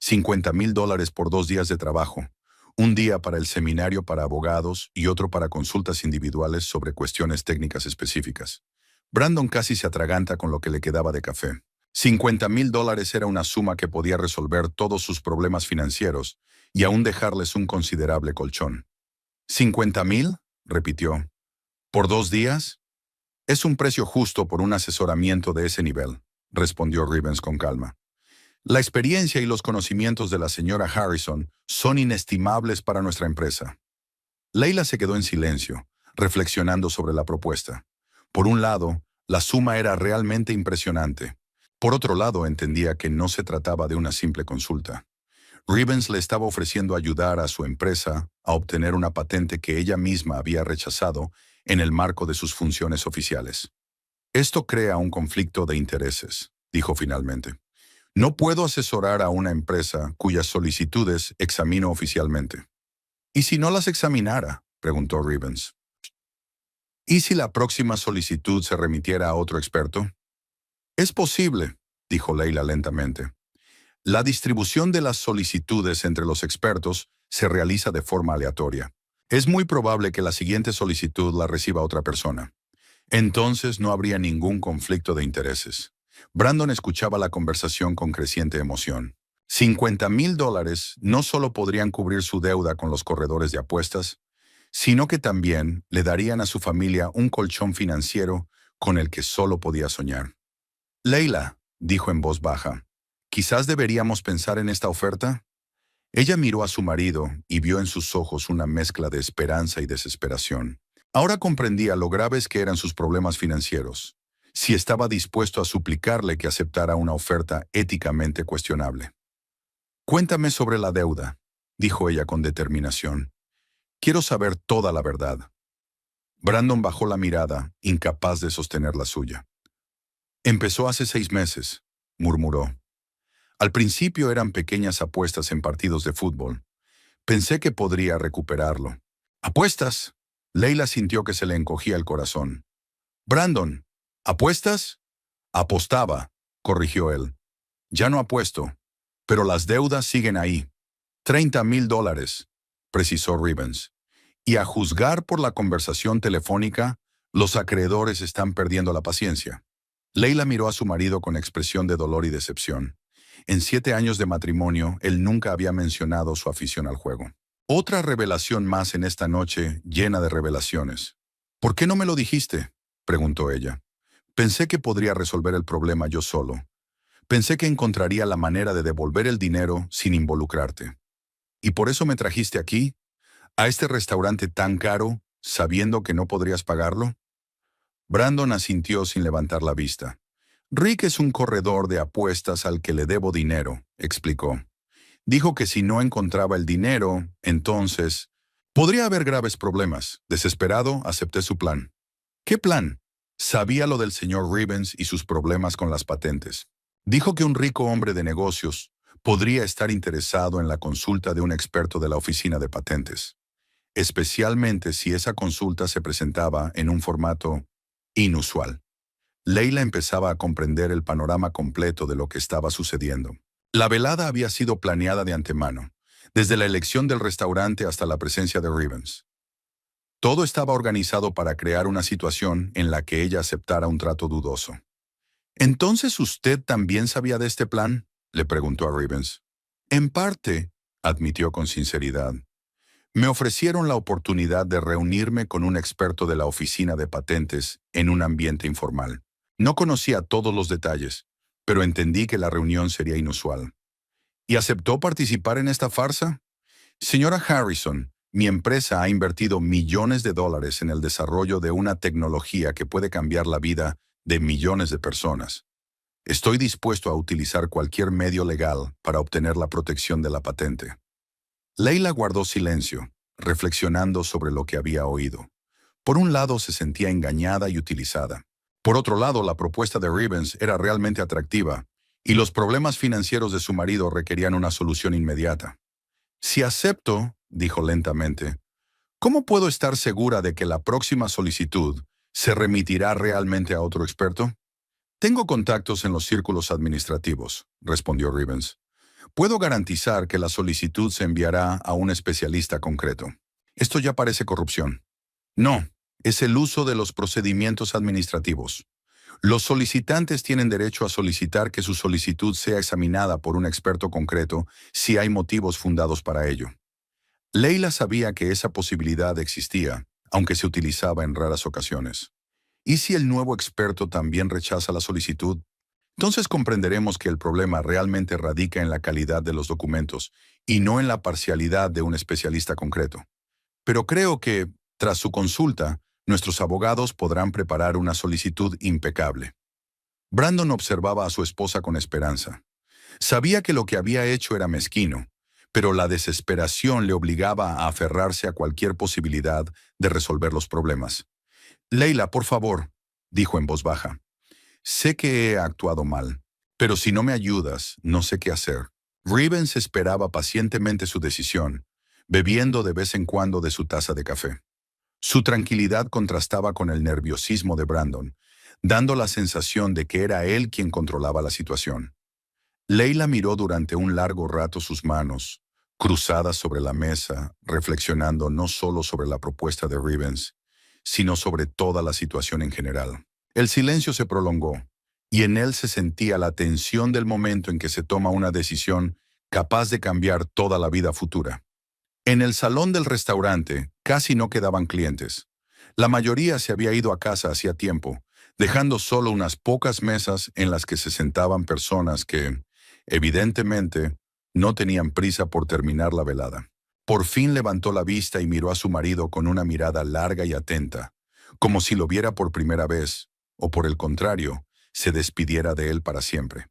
$50,000 por 2 días de trabajo, un día para el seminario para abogados y otro para consultas individuales sobre cuestiones técnicas específicas. Brandon casi se atraganta con lo que le quedaba de café. $50,000 era una suma que podía resolver todos sus problemas financieros y aún dejarles un considerable colchón. ¿50,000? Repitió. ¿Por 2 días? Es un precio justo por un asesoramiento de ese nivel, respondió Rivens con calma. La experiencia y los conocimientos de la señora Harrison son inestimables para nuestra empresa. Leila se quedó en silencio, reflexionando sobre la propuesta. Por un lado, la suma era realmente impresionante. Por otro lado, entendía que no se trataba de una simple consulta. Rivens le estaba ofreciendo ayudar a su empresa a obtener una patente que ella misma había rechazado en el marco de sus funciones oficiales. Esto crea un conflicto de intereses, dijo finalmente. No puedo asesorar a una empresa cuyas solicitudes examino oficialmente. ¿Y si no las examinara?, preguntó Rivens. ¿Y si la próxima solicitud se remitiera a otro experto? Es posible, dijo Leila lentamente. La distribución de las solicitudes entre los expertos se realiza de forma aleatoria. Es muy probable que la siguiente solicitud la reciba otra persona. Entonces no habría ningún conflicto de intereses. Brandon escuchaba la conversación con creciente emoción. $50,000 no solo podrían cubrir su deuda con los corredores de apuestas, sino que también le darían a su familia un colchón financiero con el que solo podía soñar. Leila, dijo en voz baja, ¿quizás deberíamos pensar en esta oferta? Ella miró a su marido y vio en sus ojos una mezcla de esperanza y desesperación. Ahora comprendía lo graves que eran sus problemas financieros, si estaba dispuesto a suplicarle que aceptara una oferta éticamente cuestionable. Cuéntame sobre la deuda, dijo ella con determinación. Quiero saber toda la verdad. Brandon bajó la mirada, incapaz de sostener la suya. Empezó hace 6 meses, murmuró. Al principio eran pequeñas apuestas en partidos de fútbol. Pensé que podría recuperarlo. ¿Apuestas? Leila sintió que se le encogía el corazón. Brandon, ¿apuestas? Apostaba, corrigió él. Ya no apuesto, pero las deudas siguen ahí. $30,000, precisó Rivens. Y a juzgar por la conversación telefónica, los acreedores están perdiendo la paciencia. Leila miró a su marido con expresión de dolor y decepción. En 7 años de matrimonio, él nunca había mencionado su afición al juego. Otra revelación más en esta noche llena de revelaciones. ¿Por qué no me lo dijiste?, preguntó ella. Pensé que podría resolver el problema yo solo. Pensé que encontraría la manera de devolver el dinero sin involucrarte. ¿Y por eso me trajiste aquí, a este restaurante tan caro, sabiendo que no podrías pagarlo? Brandon asintió sin levantar la vista. Rick es un corredor de apuestas al que le debo dinero, explicó. Dijo que si no encontraba el dinero, entonces podría haber graves problemas. Desesperado, acepté su plan. ¿Qué plan? Sabía lo del señor Rivens y sus problemas con las patentes. Dijo que un rico hombre de negocios podría estar interesado en la consulta de un experto de la oficina de patentes, especialmente si esa consulta se presentaba en un formato inusual. Leila empezaba a comprender el panorama completo de lo que estaba sucediendo. La velada había sido planeada de antemano, desde la elección del restaurante hasta la presencia de Rivens. Todo estaba organizado para crear una situación en la que ella aceptara un trato dudoso. ¿Entonces usted también sabía de este plan?, le preguntó a Rivens. En parte, admitió con sinceridad. Me ofrecieron la oportunidad de reunirme con un experto de la oficina de patentes en un ambiente informal. No conocía todos los detalles, pero entendí que la reunión sería inusual. ¿Y aceptó participar en esta farsa? Señora Harrison, mi empresa ha invertido millones de dólares en el desarrollo de una tecnología que puede cambiar la vida de millones de personas. Estoy dispuesto a utilizar cualquier medio legal para obtener la protección de la patente. Leila guardó silencio, reflexionando sobre lo que había oído. Por un lado, se sentía engañada y utilizada. Por otro lado, la propuesta de Rivens era realmente atractiva, y los problemas financieros de su marido requerían una solución inmediata. Si acepto, dijo lentamente, ¿cómo puedo estar segura de que la próxima solicitud se remitirá realmente a otro experto? Tengo contactos en los círculos administrativos, respondió Rivens. Puedo garantizar que la solicitud se enviará a un especialista concreto. Esto ya parece corrupción. No, es el uso de los procedimientos administrativos. Los solicitantes tienen derecho a solicitar que su solicitud sea examinada por un experto concreto si hay motivos fundados para ello. Leila sabía que esa posibilidad existía, aunque se utilizaba en raras ocasiones. ¿Y si el nuevo experto también rechaza la solicitud? Entonces comprenderemos que el problema realmente radica en la calidad de los documentos y no en la parcialidad de un especialista concreto. Pero creo que, tras su consulta, nuestros abogados podrán preparar una solicitud impecable. Brandon observaba a su esposa con esperanza. Sabía que lo que había hecho era mezquino, pero la desesperación le obligaba a aferrarse a cualquier posibilidad de resolver los problemas. Leila, por favor, dijo en voz baja. Sé que he actuado mal, pero si no me ayudas, no sé qué hacer. Rivens esperaba pacientemente su decisión, bebiendo de vez en cuando de su taza de café. Su tranquilidad contrastaba con el nerviosismo de Brandon, dando la sensación de que era él quien controlaba la situación. Leila miró durante un largo rato sus manos, cruzadas sobre la mesa, reflexionando no solo sobre la propuesta de Rivens, sino sobre toda la situación en general. El silencio se prolongó, y en él se sentía la tensión del momento en que se toma una decisión capaz de cambiar toda la vida futura. En el salón del restaurante casi no quedaban clientes. La mayoría se había ido a casa hacía tiempo, dejando solo unas pocas mesas en las que se sentaban personas que, evidentemente, no tenían prisa por terminar la velada. Por fin levantó la vista y miró a su marido con una mirada larga y atenta, como si lo viera por primera vez, o por el contrario, se despidiera de él para siempre.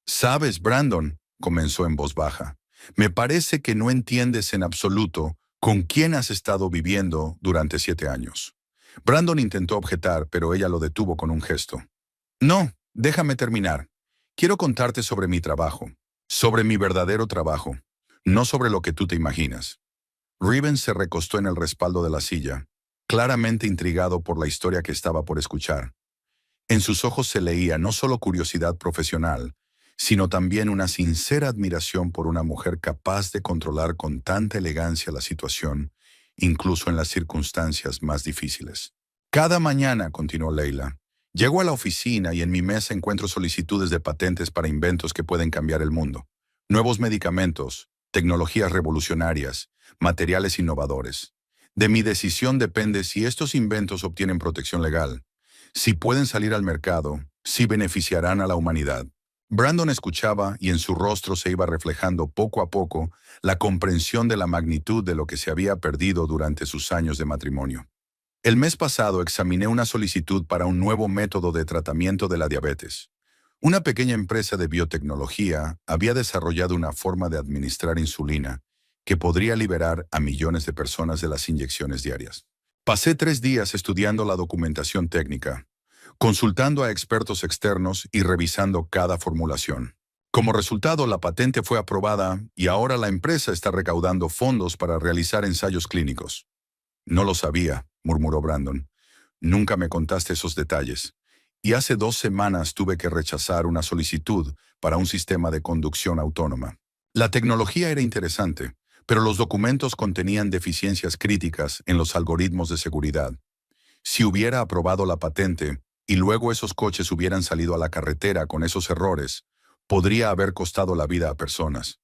«Sabes, Brandon», comenzó en voz baja, «me parece que no entiendes en absoluto con quién has estado viviendo durante 7 años». Brandon intentó objetar, pero ella lo detuvo con un gesto. «No, déjame terminar. Quiero contarte sobre mi trabajo, sobre mi verdadero trabajo, no sobre lo que tú te imaginas». Rivens se recostó en el respaldo de la silla, claramente intrigado por la historia que estaba por escuchar. En sus ojos se leía no solo curiosidad profesional, sino también una sincera admiración por una mujer capaz de controlar con tanta elegancia la situación, incluso en las circunstancias más difíciles. «Cada mañana», continuó Leila, «llego a la oficina y en mi mesa encuentro solicitudes de patentes para inventos que pueden cambiar el mundo. Nuevos medicamentos, tecnologías revolucionarias, materiales innovadores. De mi decisión depende si estos inventos obtienen protección legal, si pueden salir al mercado, si beneficiarán a la humanidad». Brandon escuchaba y en su rostro se iba reflejando poco a poco la comprensión de la magnitud de lo que se había perdido durante sus años de matrimonio. «El mes pasado examiné una solicitud para un nuevo método de tratamiento de la diabetes. Una pequeña empresa de biotecnología había desarrollado una forma de administrar insulina que podría liberar a millones de personas de las inyecciones diarias. Pasé 3 días estudiando la documentación técnica, consultando a expertos externos y revisando cada formulación. Como resultado, la patente fue aprobada y ahora la empresa está recaudando fondos para realizar ensayos clínicos. No lo sabía, murmuró Brandon. Nunca me contaste esos detalles. Y hace 2 semanas tuve que rechazar una solicitud para un sistema de conducción autónoma. La tecnología era interesante, pero los documentos contenían deficiencias críticas en los algoritmos de seguridad. Si hubiera aprobado la patente y luego esos coches hubieran salido a la carretera con esos errores, podría haber costado la vida a personas.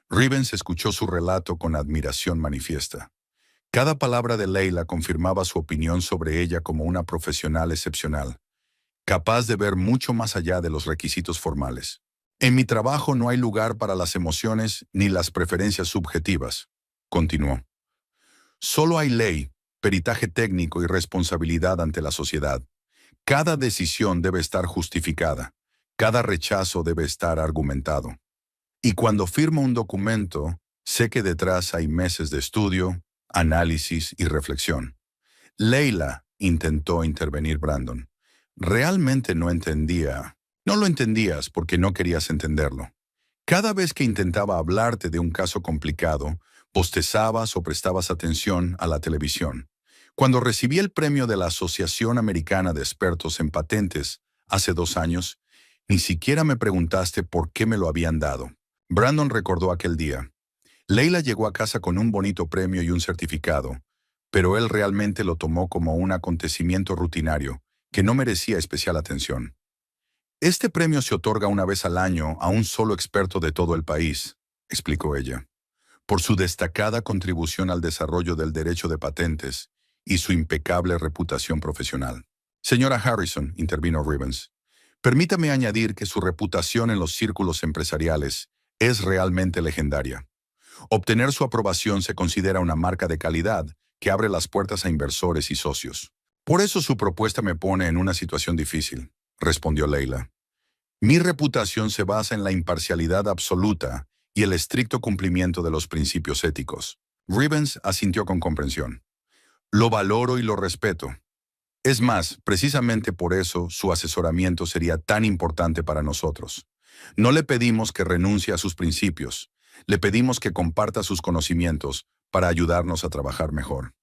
Rivens escuchó su relato con admiración manifiesta. Cada palabra de Leila confirmaba su opinión sobre ella como una profesional excepcional, capaz de ver mucho más allá de los requisitos formales. En mi trabajo no hay lugar para las emociones ni las preferencias subjetivas, continuó. Solo hay ley, peritaje técnico y responsabilidad ante la sociedad. Cada decisión debe estar justificada. Cada rechazo debe estar argumentado. Y cuando firmo un documento, sé que detrás hay meses de estudio, análisis y reflexión. Leila, intentó intervenir Brandon. Realmente no entendía. No lo entendías porque no querías entenderlo. Cada vez que intentaba hablarte de un caso complicado, bostezabas o prestabas atención a la televisión. Cuando recibí el premio de la Asociación Americana de Expertos en Patentes hace 2 años, ni siquiera me preguntaste por qué me lo habían dado. Brandon recordó aquel día. Leila llegó a casa con un bonito premio y un certificado, pero él realmente lo tomó como un acontecimiento rutinario que no merecía especial atención. Este premio se otorga una vez al año a un solo experto de todo el país, explicó ella, por su destacada contribución al desarrollo del derecho de patentes y su impecable reputación profesional. Señora Harrison, intervino Rivens, permítame añadir que su reputación en los círculos empresariales es realmente legendaria. Obtener su aprobación se considera una marca de calidad que abre las puertas a inversores y socios. Por eso su propuesta me pone en una situación difícil, respondió Leila. Mi reputación se basa en la imparcialidad absoluta y el estricto cumplimiento de los principios éticos. Rivens asintió con comprensión. Lo valoro y lo respeto. Es más, precisamente por eso su asesoramiento sería tan importante para nosotros. No le pedimos que renuncie a sus principios, le pedimos que comparta sus conocimientos para ayudarnos a trabajar mejor.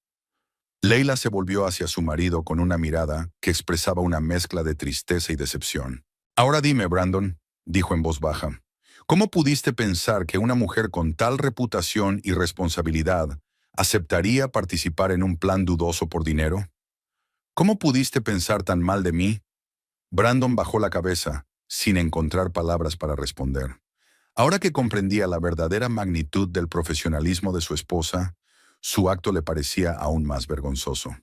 Leila se volvió hacia su marido con una mirada que expresaba una mezcla de tristeza y decepción. Ahora dime, Brandon, dijo en voz baja, ¿cómo pudiste pensar que una mujer con tal reputación y responsabilidad aceptaría participar en un plan dudoso por dinero? ¿Cómo pudiste pensar tan mal de mí? Brandon bajó la cabeza, sin encontrar palabras para responder. Ahora que comprendía la verdadera magnitud del profesionalismo de su esposa, su acto le parecía aún más vergonzoso.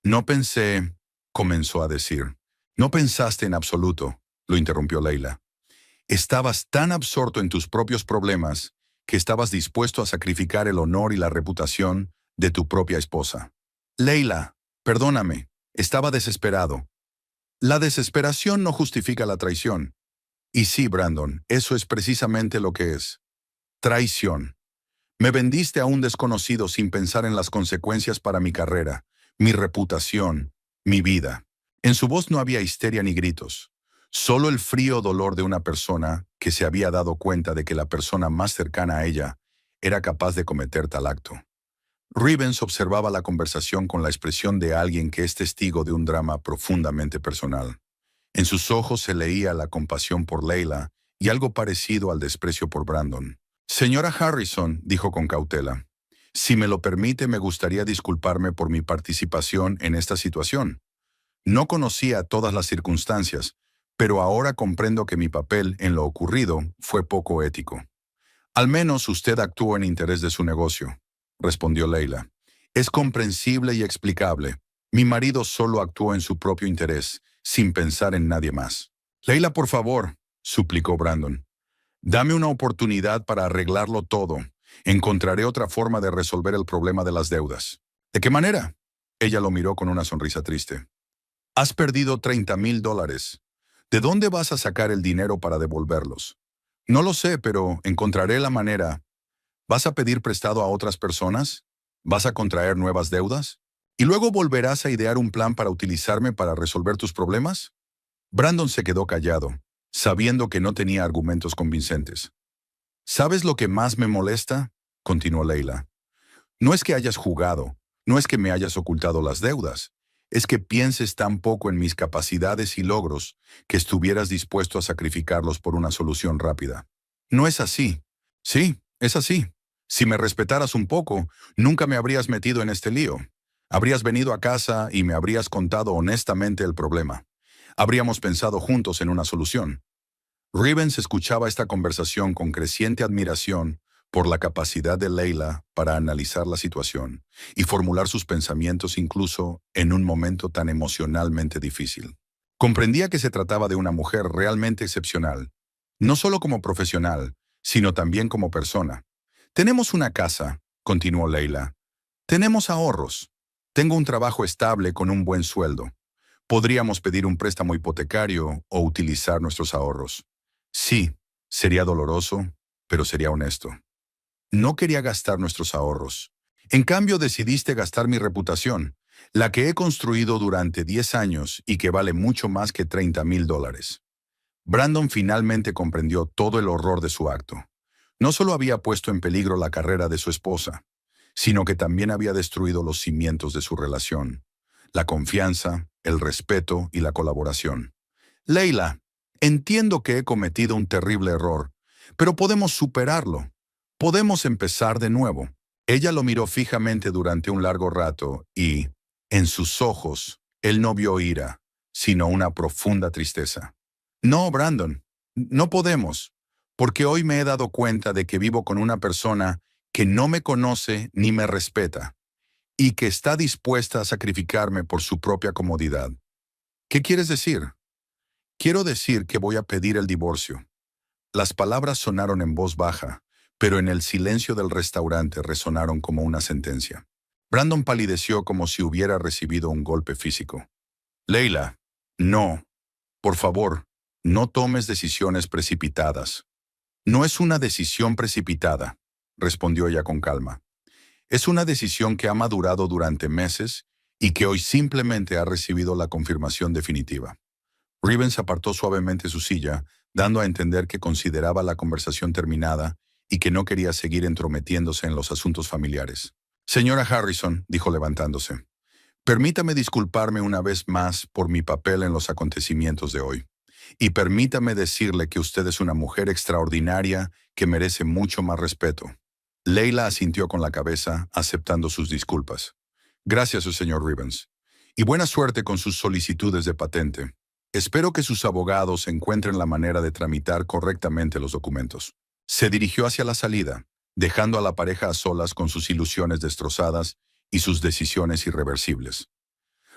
No pensé, comenzó a decir. No pensaste en absoluto, lo interrumpió Leila. Estabas tan absorto en tus propios problemas que estabas dispuesto a sacrificar el honor y la reputación de tu propia esposa. Leila, perdóname, estaba desesperado. La desesperación no justifica la traición. Y sí, Brandon, eso es precisamente lo que es. Traición. Me vendiste a un desconocido sin pensar en las consecuencias para mi carrera, mi reputación, mi vida. En su voz no había histeria ni gritos, solo el frío dolor de una persona que se había dado cuenta de que la persona más cercana a ella era capaz de cometer tal acto. Rivens observaba la conversación con la expresión de alguien que es testigo de un drama profundamente personal. En sus ojos se leía la compasión por Leila y algo parecido al desprecio por Brandon. Señora Harrison, dijo con cautela, si me lo permite, me gustaría disculparme por mi participación en esta situación. No conocía todas las circunstancias, pero ahora comprendo que mi papel en lo ocurrido fue poco ético. Al menos usted actuó en interés de su negocio, respondió Leila. Es comprensible y explicable. Mi marido solo actuó en su propio interés, sin pensar en nadie más. Leila, por favor, suplicó Brandon. Dame una oportunidad para arreglarlo todo. Encontraré otra forma de resolver el problema de las deudas. ¿De qué manera? Ella lo miró con una sonrisa triste. Has perdido $30,000. ¿De dónde vas a sacar el dinero para devolverlos? No lo sé, pero encontraré la manera. ¿Vas a pedir prestado a otras personas? ¿Vas a contraer nuevas deudas? ¿Y luego volverás a idear un plan para utilizarme para resolver tus problemas? Brandon se quedó callado, sabiendo que no tenía argumentos convincentes. ¿Sabes lo que más me molesta?, continuó Leila. No es que hayas jugado, no es que me hayas ocultado las deudas, es que pienses tan poco en mis capacidades y logros que estuvieras dispuesto a sacrificarlos por una solución rápida. No es así. Sí, es así. Si me respetaras un poco, nunca me habrías metido en este lío. Habrías venido a casa y me habrías contado honestamente el problema. Habríamos pensado juntos en una solución. Rivens escuchaba esta conversación con creciente admiración por la capacidad de Leila para analizar la situación y formular sus pensamientos incluso en un momento tan emocionalmente difícil. Comprendía que se trataba de una mujer realmente excepcional, no solo como profesional, sino también como persona. Tenemos una casa, continuó Leila. Tenemos ahorros. Tengo un trabajo estable con un buen sueldo. Podríamos pedir un préstamo hipotecario o utilizar nuestros ahorros. Sí, sería doloroso, pero sería honesto. No quería gastar nuestros ahorros. En cambio, decidiste gastar mi reputación, la que he construido durante 10 años y que vale mucho más que $30,000. Brandon finalmente comprendió todo el horror de su acto. No solo había puesto en peligro la carrera de su esposa, sino que también había destruido los cimientos de su relación, la confianza, el respeto y la colaboración. Leila, entiendo que he cometido un terrible error, pero podemos superarlo. Podemos empezar de nuevo. Ella lo miró fijamente durante un largo rato y, en sus ojos, él no vio ira, sino una profunda tristeza. No, Brandon, no podemos, porque hoy me he dado cuenta de que vivo con una persona que no me conoce ni me respeta, y que está dispuesta a sacrificarme por su propia comodidad. ¿Qué quieres decir? Quiero decir que voy a pedir el divorcio. Las palabras sonaron en voz baja, pero en el silencio del restaurante resonaron como una sentencia. Brandon palideció como si hubiera recibido un golpe físico. Leila, no, por favor, no tomes decisiones precipitadas. No es una decisión precipitada, respondió ella con calma. Es una decisión que ha madurado durante meses y que hoy simplemente ha recibido la confirmación definitiva. Rivens apartó suavemente su silla, dando a entender que consideraba la conversación terminada y que no quería seguir entrometiéndose en los asuntos familiares. Señora Harrison, dijo levantándose, permítame disculparme una vez más por mi papel en los acontecimientos de hoy. Y permítame decirle que usted es una mujer extraordinaria que merece mucho más respeto. Leila asintió con la cabeza, aceptando sus disculpas. Gracias, señor Rivens. Y buena suerte con sus solicitudes de patente. Espero que sus abogados encuentren la manera de tramitar correctamente los documentos. Se dirigió hacia la salida, dejando a la pareja a solas con sus ilusiones destrozadas y sus decisiones irreversibles.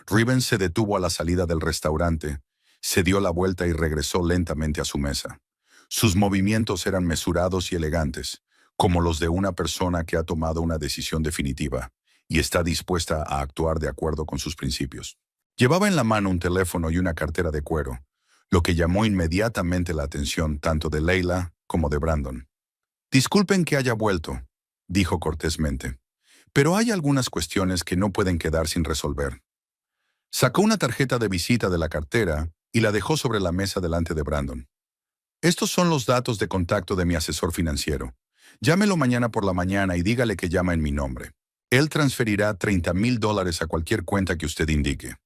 Rivens se detuvo a la salida del restaurante, se dio la vuelta y regresó lentamente a su mesa. Sus movimientos eran mesurados y elegantes, como los de una persona que ha tomado una decisión definitiva y está dispuesta a actuar de acuerdo con sus principios. Llevaba en la mano un teléfono y una cartera de cuero, lo que llamó inmediatamente la atención tanto de Leila como de Brandon. Disculpen que haya vuelto, dijo cortésmente, pero hay algunas cuestiones que no pueden quedar sin resolver. Sacó una tarjeta de visita de la cartera y la dejó sobre la mesa delante de Brandon. Estos son los datos de contacto de mi asesor financiero. Llámelo mañana por la mañana y dígale que llama en mi nombre. Él transferirá $30,000 a cualquier cuenta que usted indique.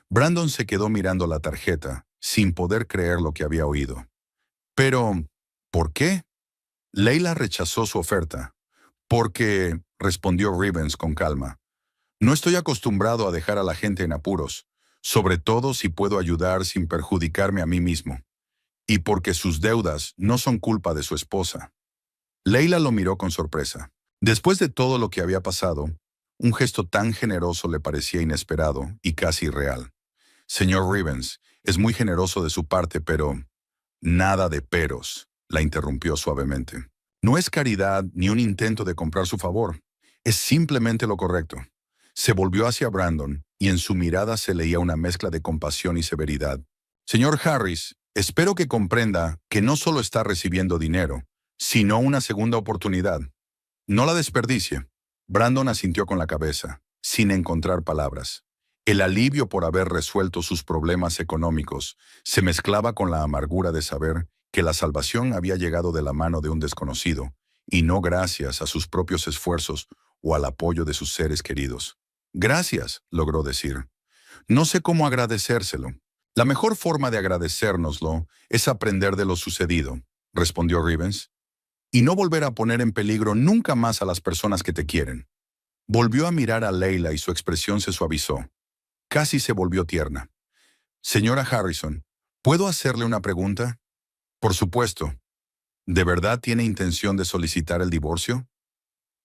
Brandon se quedó mirando la tarjeta, sin poder creer lo que había oído. Pero, ¿por qué? Leila rechazó su oferta. Porque, respondió Rivens con calma, no estoy acostumbrado a dejar a la gente en apuros, sobre todo si puedo ayudar sin perjudicarme a mí mismo. Y porque sus deudas no son culpa de su esposa. Leila lo miró con sorpresa. Después de todo lo que había pasado, un gesto tan generoso le parecía inesperado y casi irreal. Señor Rivens, es muy generoso de su parte, pero... Nada de peros, la interrumpió suavemente. No es caridad ni un intento de comprar su favor. Es simplemente lo correcto. Se volvió hacia Brandon y en su mirada se leía una mezcla de compasión y severidad. Señor Harris, Espero que comprenda que no solo está recibiendo dinero, sino una segunda oportunidad. No la desperdicie. Brandon asintió con la cabeza, sin encontrar palabras. El alivio por haber resuelto sus problemas económicos se mezclaba con la amargura de saber que la salvación había llegado de la mano de un desconocido, y no gracias a sus propios esfuerzos o al apoyo de sus seres queridos. Gracias, logró decir. No sé cómo agradecérselo. La mejor forma de agradecérnoslo es aprender de lo sucedido, respondió Rivens, y no volver a poner en peligro nunca más a las personas que te quieren. Volvió a mirar a Leila y su expresión se suavizó. Casi se volvió tierna. Señora Harrison, ¿puedo hacerle una pregunta? Por supuesto. ¿De verdad tiene intención de solicitar el divorcio?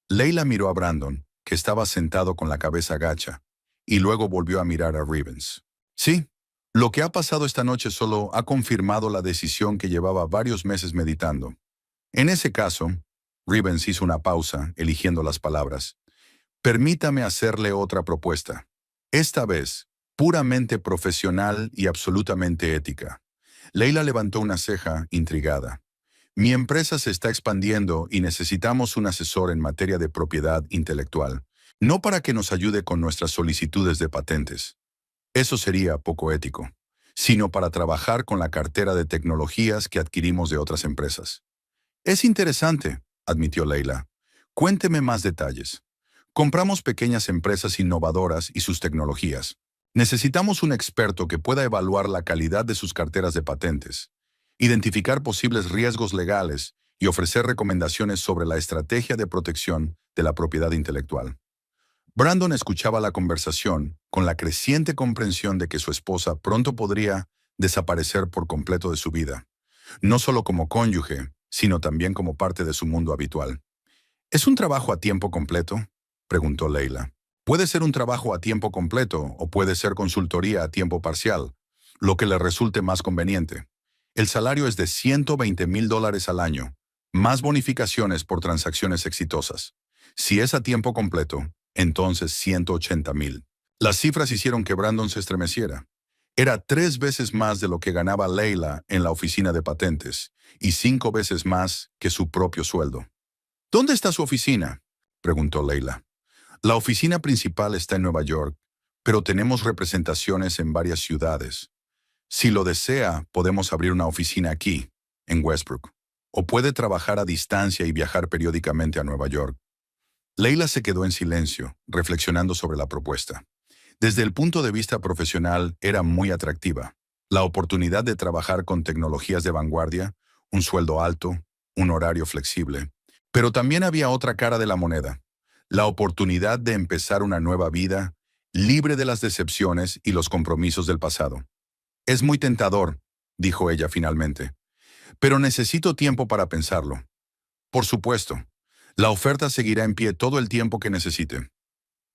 Leila miró a Brandon, que estaba sentado con la cabeza gacha, y luego volvió a mirar a Rivens. Sí, lo que ha pasado esta noche solo ha confirmado la decisión que llevaba varios meses meditando. En ese caso, Rivens hizo una pausa, eligiendo las palabras. Permítame hacerle otra propuesta. Esta vez, puramente profesional y absolutamente ética. Leila levantó una ceja, intrigada. Mi empresa se está expandiendo y necesitamos un asesor en materia de propiedad intelectual, no para que nos ayude con nuestras solicitudes de patentes. Eso sería poco ético, sino para trabajar con la cartera de tecnologías que adquirimos de otras empresas. Es interesante, admitió Leila. Cuénteme más detalles. Compramos pequeñas empresas innovadoras y sus tecnologías. Necesitamos un experto que pueda evaluar la calidad de sus carteras de patentes, identificar posibles riesgos legales y ofrecer recomendaciones sobre la estrategia de protección de la propiedad intelectual. Brandon escuchaba la conversación con la creciente comprensión de que su esposa pronto podría desaparecer por completo de su vida, no solo como cónyuge, sino también como parte de su mundo habitual. ¿Es un trabajo a tiempo completo?, preguntó Leila. Puede ser un trabajo a tiempo completo o puede ser consultoría a tiempo parcial, lo que le resulte más conveniente. El salario es de $120,000 al año, más bonificaciones por transacciones exitosas. Si es a tiempo completo, entonces 180,000. Las cifras hicieron que Brandon se estremeciera. Era 3 veces más de lo que ganaba Leila en la oficina de patentes y 5 veces más que su propio sueldo. ¿Dónde está su oficina?, preguntó Leila. La oficina principal está en Nueva York, pero tenemos representaciones en varias ciudades. Si lo desea, podemos abrir una oficina aquí, en Westbrook, o puede trabajar a distancia y viajar periódicamente a Nueva York. Leila se quedó en silencio, reflexionando sobre la propuesta. Desde el punto de vista profesional, era muy atractiva. La oportunidad de trabajar con tecnologías de vanguardia, un sueldo alto, un horario flexible. Pero también había otra cara de la moneda. La oportunidad de empezar una nueva vida, libre de las decepciones y los compromisos del pasado. Es muy tentador, dijo ella finalmente, pero necesito tiempo para pensarlo. Por supuesto, la oferta seguirá en pie todo el tiempo que necesite.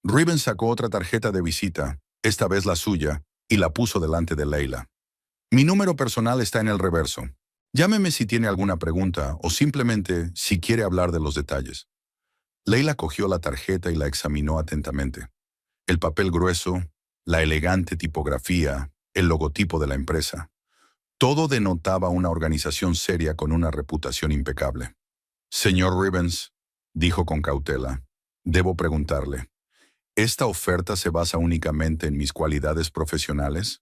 Rivens sacó otra tarjeta de visita, esta vez la suya, y la puso delante de Leila. Mi número personal está en el reverso. Llámeme si tiene alguna pregunta o simplemente si quiere hablar de los detalles. Leila cogió la tarjeta y la examinó atentamente. El papel grueso, la elegante tipografía, el logotipo de la empresa. Todo denotaba una organización seria con una reputación impecable. Señor Rivens, dijo con cautela, debo preguntarle, ¿esta oferta se basa únicamente en mis cualidades profesionales?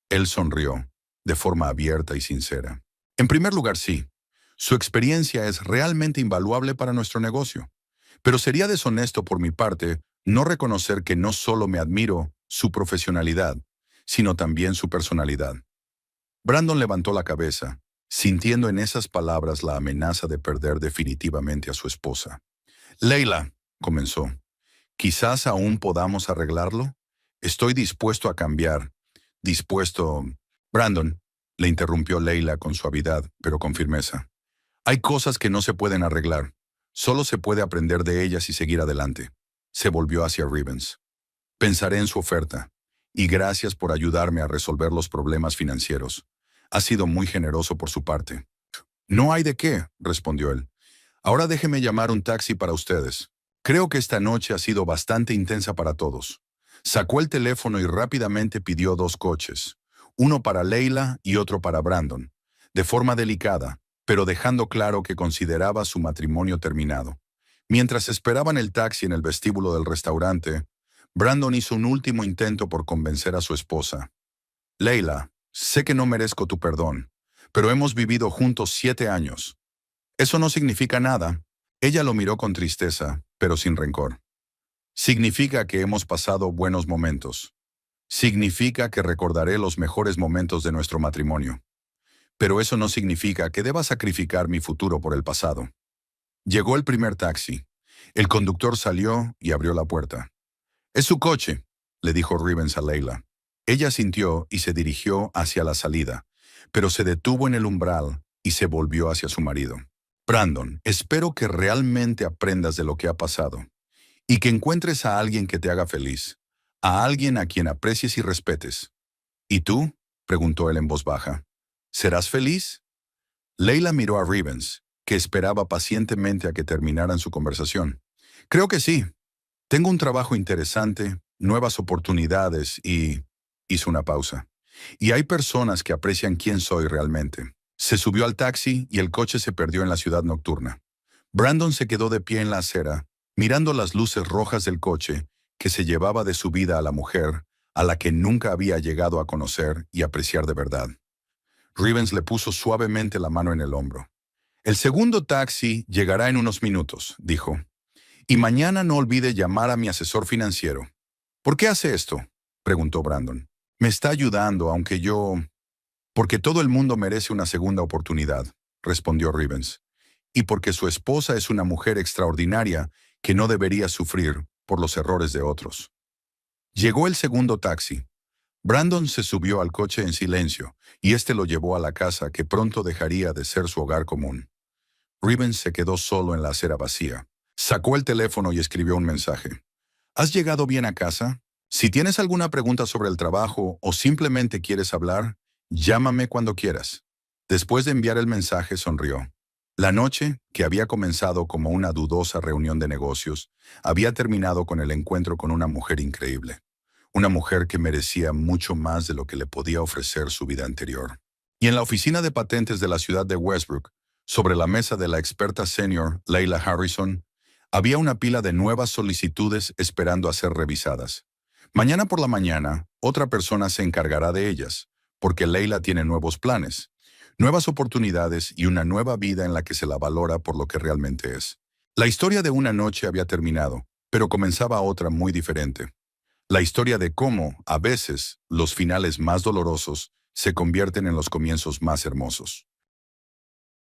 Él sonrió, de forma abierta y sincera. En primer lugar, sí. Su experiencia es realmente invaluable para nuestro negocio. Pero sería deshonesto por mi parte no reconocer que no solo me admiro su profesionalidad, sino también su personalidad. Brandon levantó la cabeza, sintiendo en esas palabras la amenaza de perder definitivamente a su esposa. Leila, comenzó, quizás aún podamos arreglarlo. Estoy dispuesto a cambiar. Dispuesto... Brandon, le interrumpió Leila con suavidad, pero con firmeza. Hay cosas que no se pueden arreglar. Solo se puede aprender de ellas y seguir adelante. Se volvió hacia Rivens. Pensaré en su oferta, y gracias por ayudarme a resolver los problemas financieros. Ha sido muy generoso por su parte. No hay de qué, respondió él. Ahora déjeme llamar un taxi para ustedes. Creo que esta noche ha sido bastante intensa para todos. Sacó el teléfono y rápidamente pidió 2 coches. uno para Leila y otro para Brandon, de forma delicada, pero dejando claro que consideraba su matrimonio terminado. Mientras esperaban el taxi en el vestíbulo del restaurante, Brandon hizo un último intento por convencer a su esposa. Leila, sé que no merezco tu perdón, pero hemos vivido juntos 7 años. Eso no significa nada. Ella lo miró con tristeza, pero sin rencor. Significa que hemos pasado buenos momentos. Significa que recordaré los mejores momentos de nuestro matrimonio. Pero eso no significa que deba sacrificar mi futuro por el pasado. Llegó el primer taxi. El conductor salió y abrió la puerta. «Es su coche», le dijo Rivens a Leila. Ella sintió y se dirigió hacia la salida, pero se detuvo en el umbral y se volvió hacia su marido. «Brandon, espero que realmente aprendas de lo que ha pasado y que encuentres a alguien que te haga feliz, a alguien a quien aprecies y respetes». «¿Y tú?», preguntó él en voz baja. «¿Serás feliz?». Leila miró a Rivens, que esperaba pacientemente a que terminaran su conversación. «Creo que sí. Tengo un trabajo interesante, nuevas oportunidades y...» Hizo una pausa. «Y hay personas que aprecian quién soy realmente». Se subió al taxi y el coche se perdió en la ciudad nocturna. Brandon se quedó de pie en la acera, mirando las luces rojas del coche que se llevaba de su vida a la mujer a la que nunca había llegado a conocer y apreciar de verdad. Rivens le puso suavemente la mano en el hombro. «El segundo taxi llegará en unos minutos», dijo. «Y mañana no olvide llamar a mi asesor financiero». «¿Por qué hace esto?», preguntó Brandon. «Me está ayudando, aunque yo...». «Porque todo el mundo merece una segunda oportunidad», respondió Rivens. «Y porque su esposa es una mujer extraordinaria que no debería sufrir por los errores de otros». Llegó el segundo taxi. Brandon se subió al coche en silencio y este lo llevó a la casa que pronto dejaría de ser su hogar común. Rivens se quedó solo en la acera vacía. Sacó el teléfono y escribió un mensaje. «¿Has llegado bien a casa? Si tienes alguna pregunta sobre el trabajo o simplemente quieres hablar, llámame cuando quieras». Después de enviar el mensaje, sonrió. La noche, que había comenzado como una dudosa reunión de negocios, había terminado con el encuentro con una mujer increíble. Una mujer que merecía mucho más de lo que le podía ofrecer su vida anterior. Y en la oficina de patentes de la ciudad de Westbrook, sobre la mesa de la experta senior Leila Harrison, había una pila de nuevas solicitudes esperando a ser revisadas. Mañana por la mañana, otra persona se encargará de ellas, porque Leila tiene nuevos planes, nuevas oportunidades y una nueva vida en la que se la valora por lo que realmente es. La historia de una noche había terminado, pero comenzaba otra muy diferente. La historia de cómo, a veces, los finales más dolorosos se convierten en los comienzos más hermosos.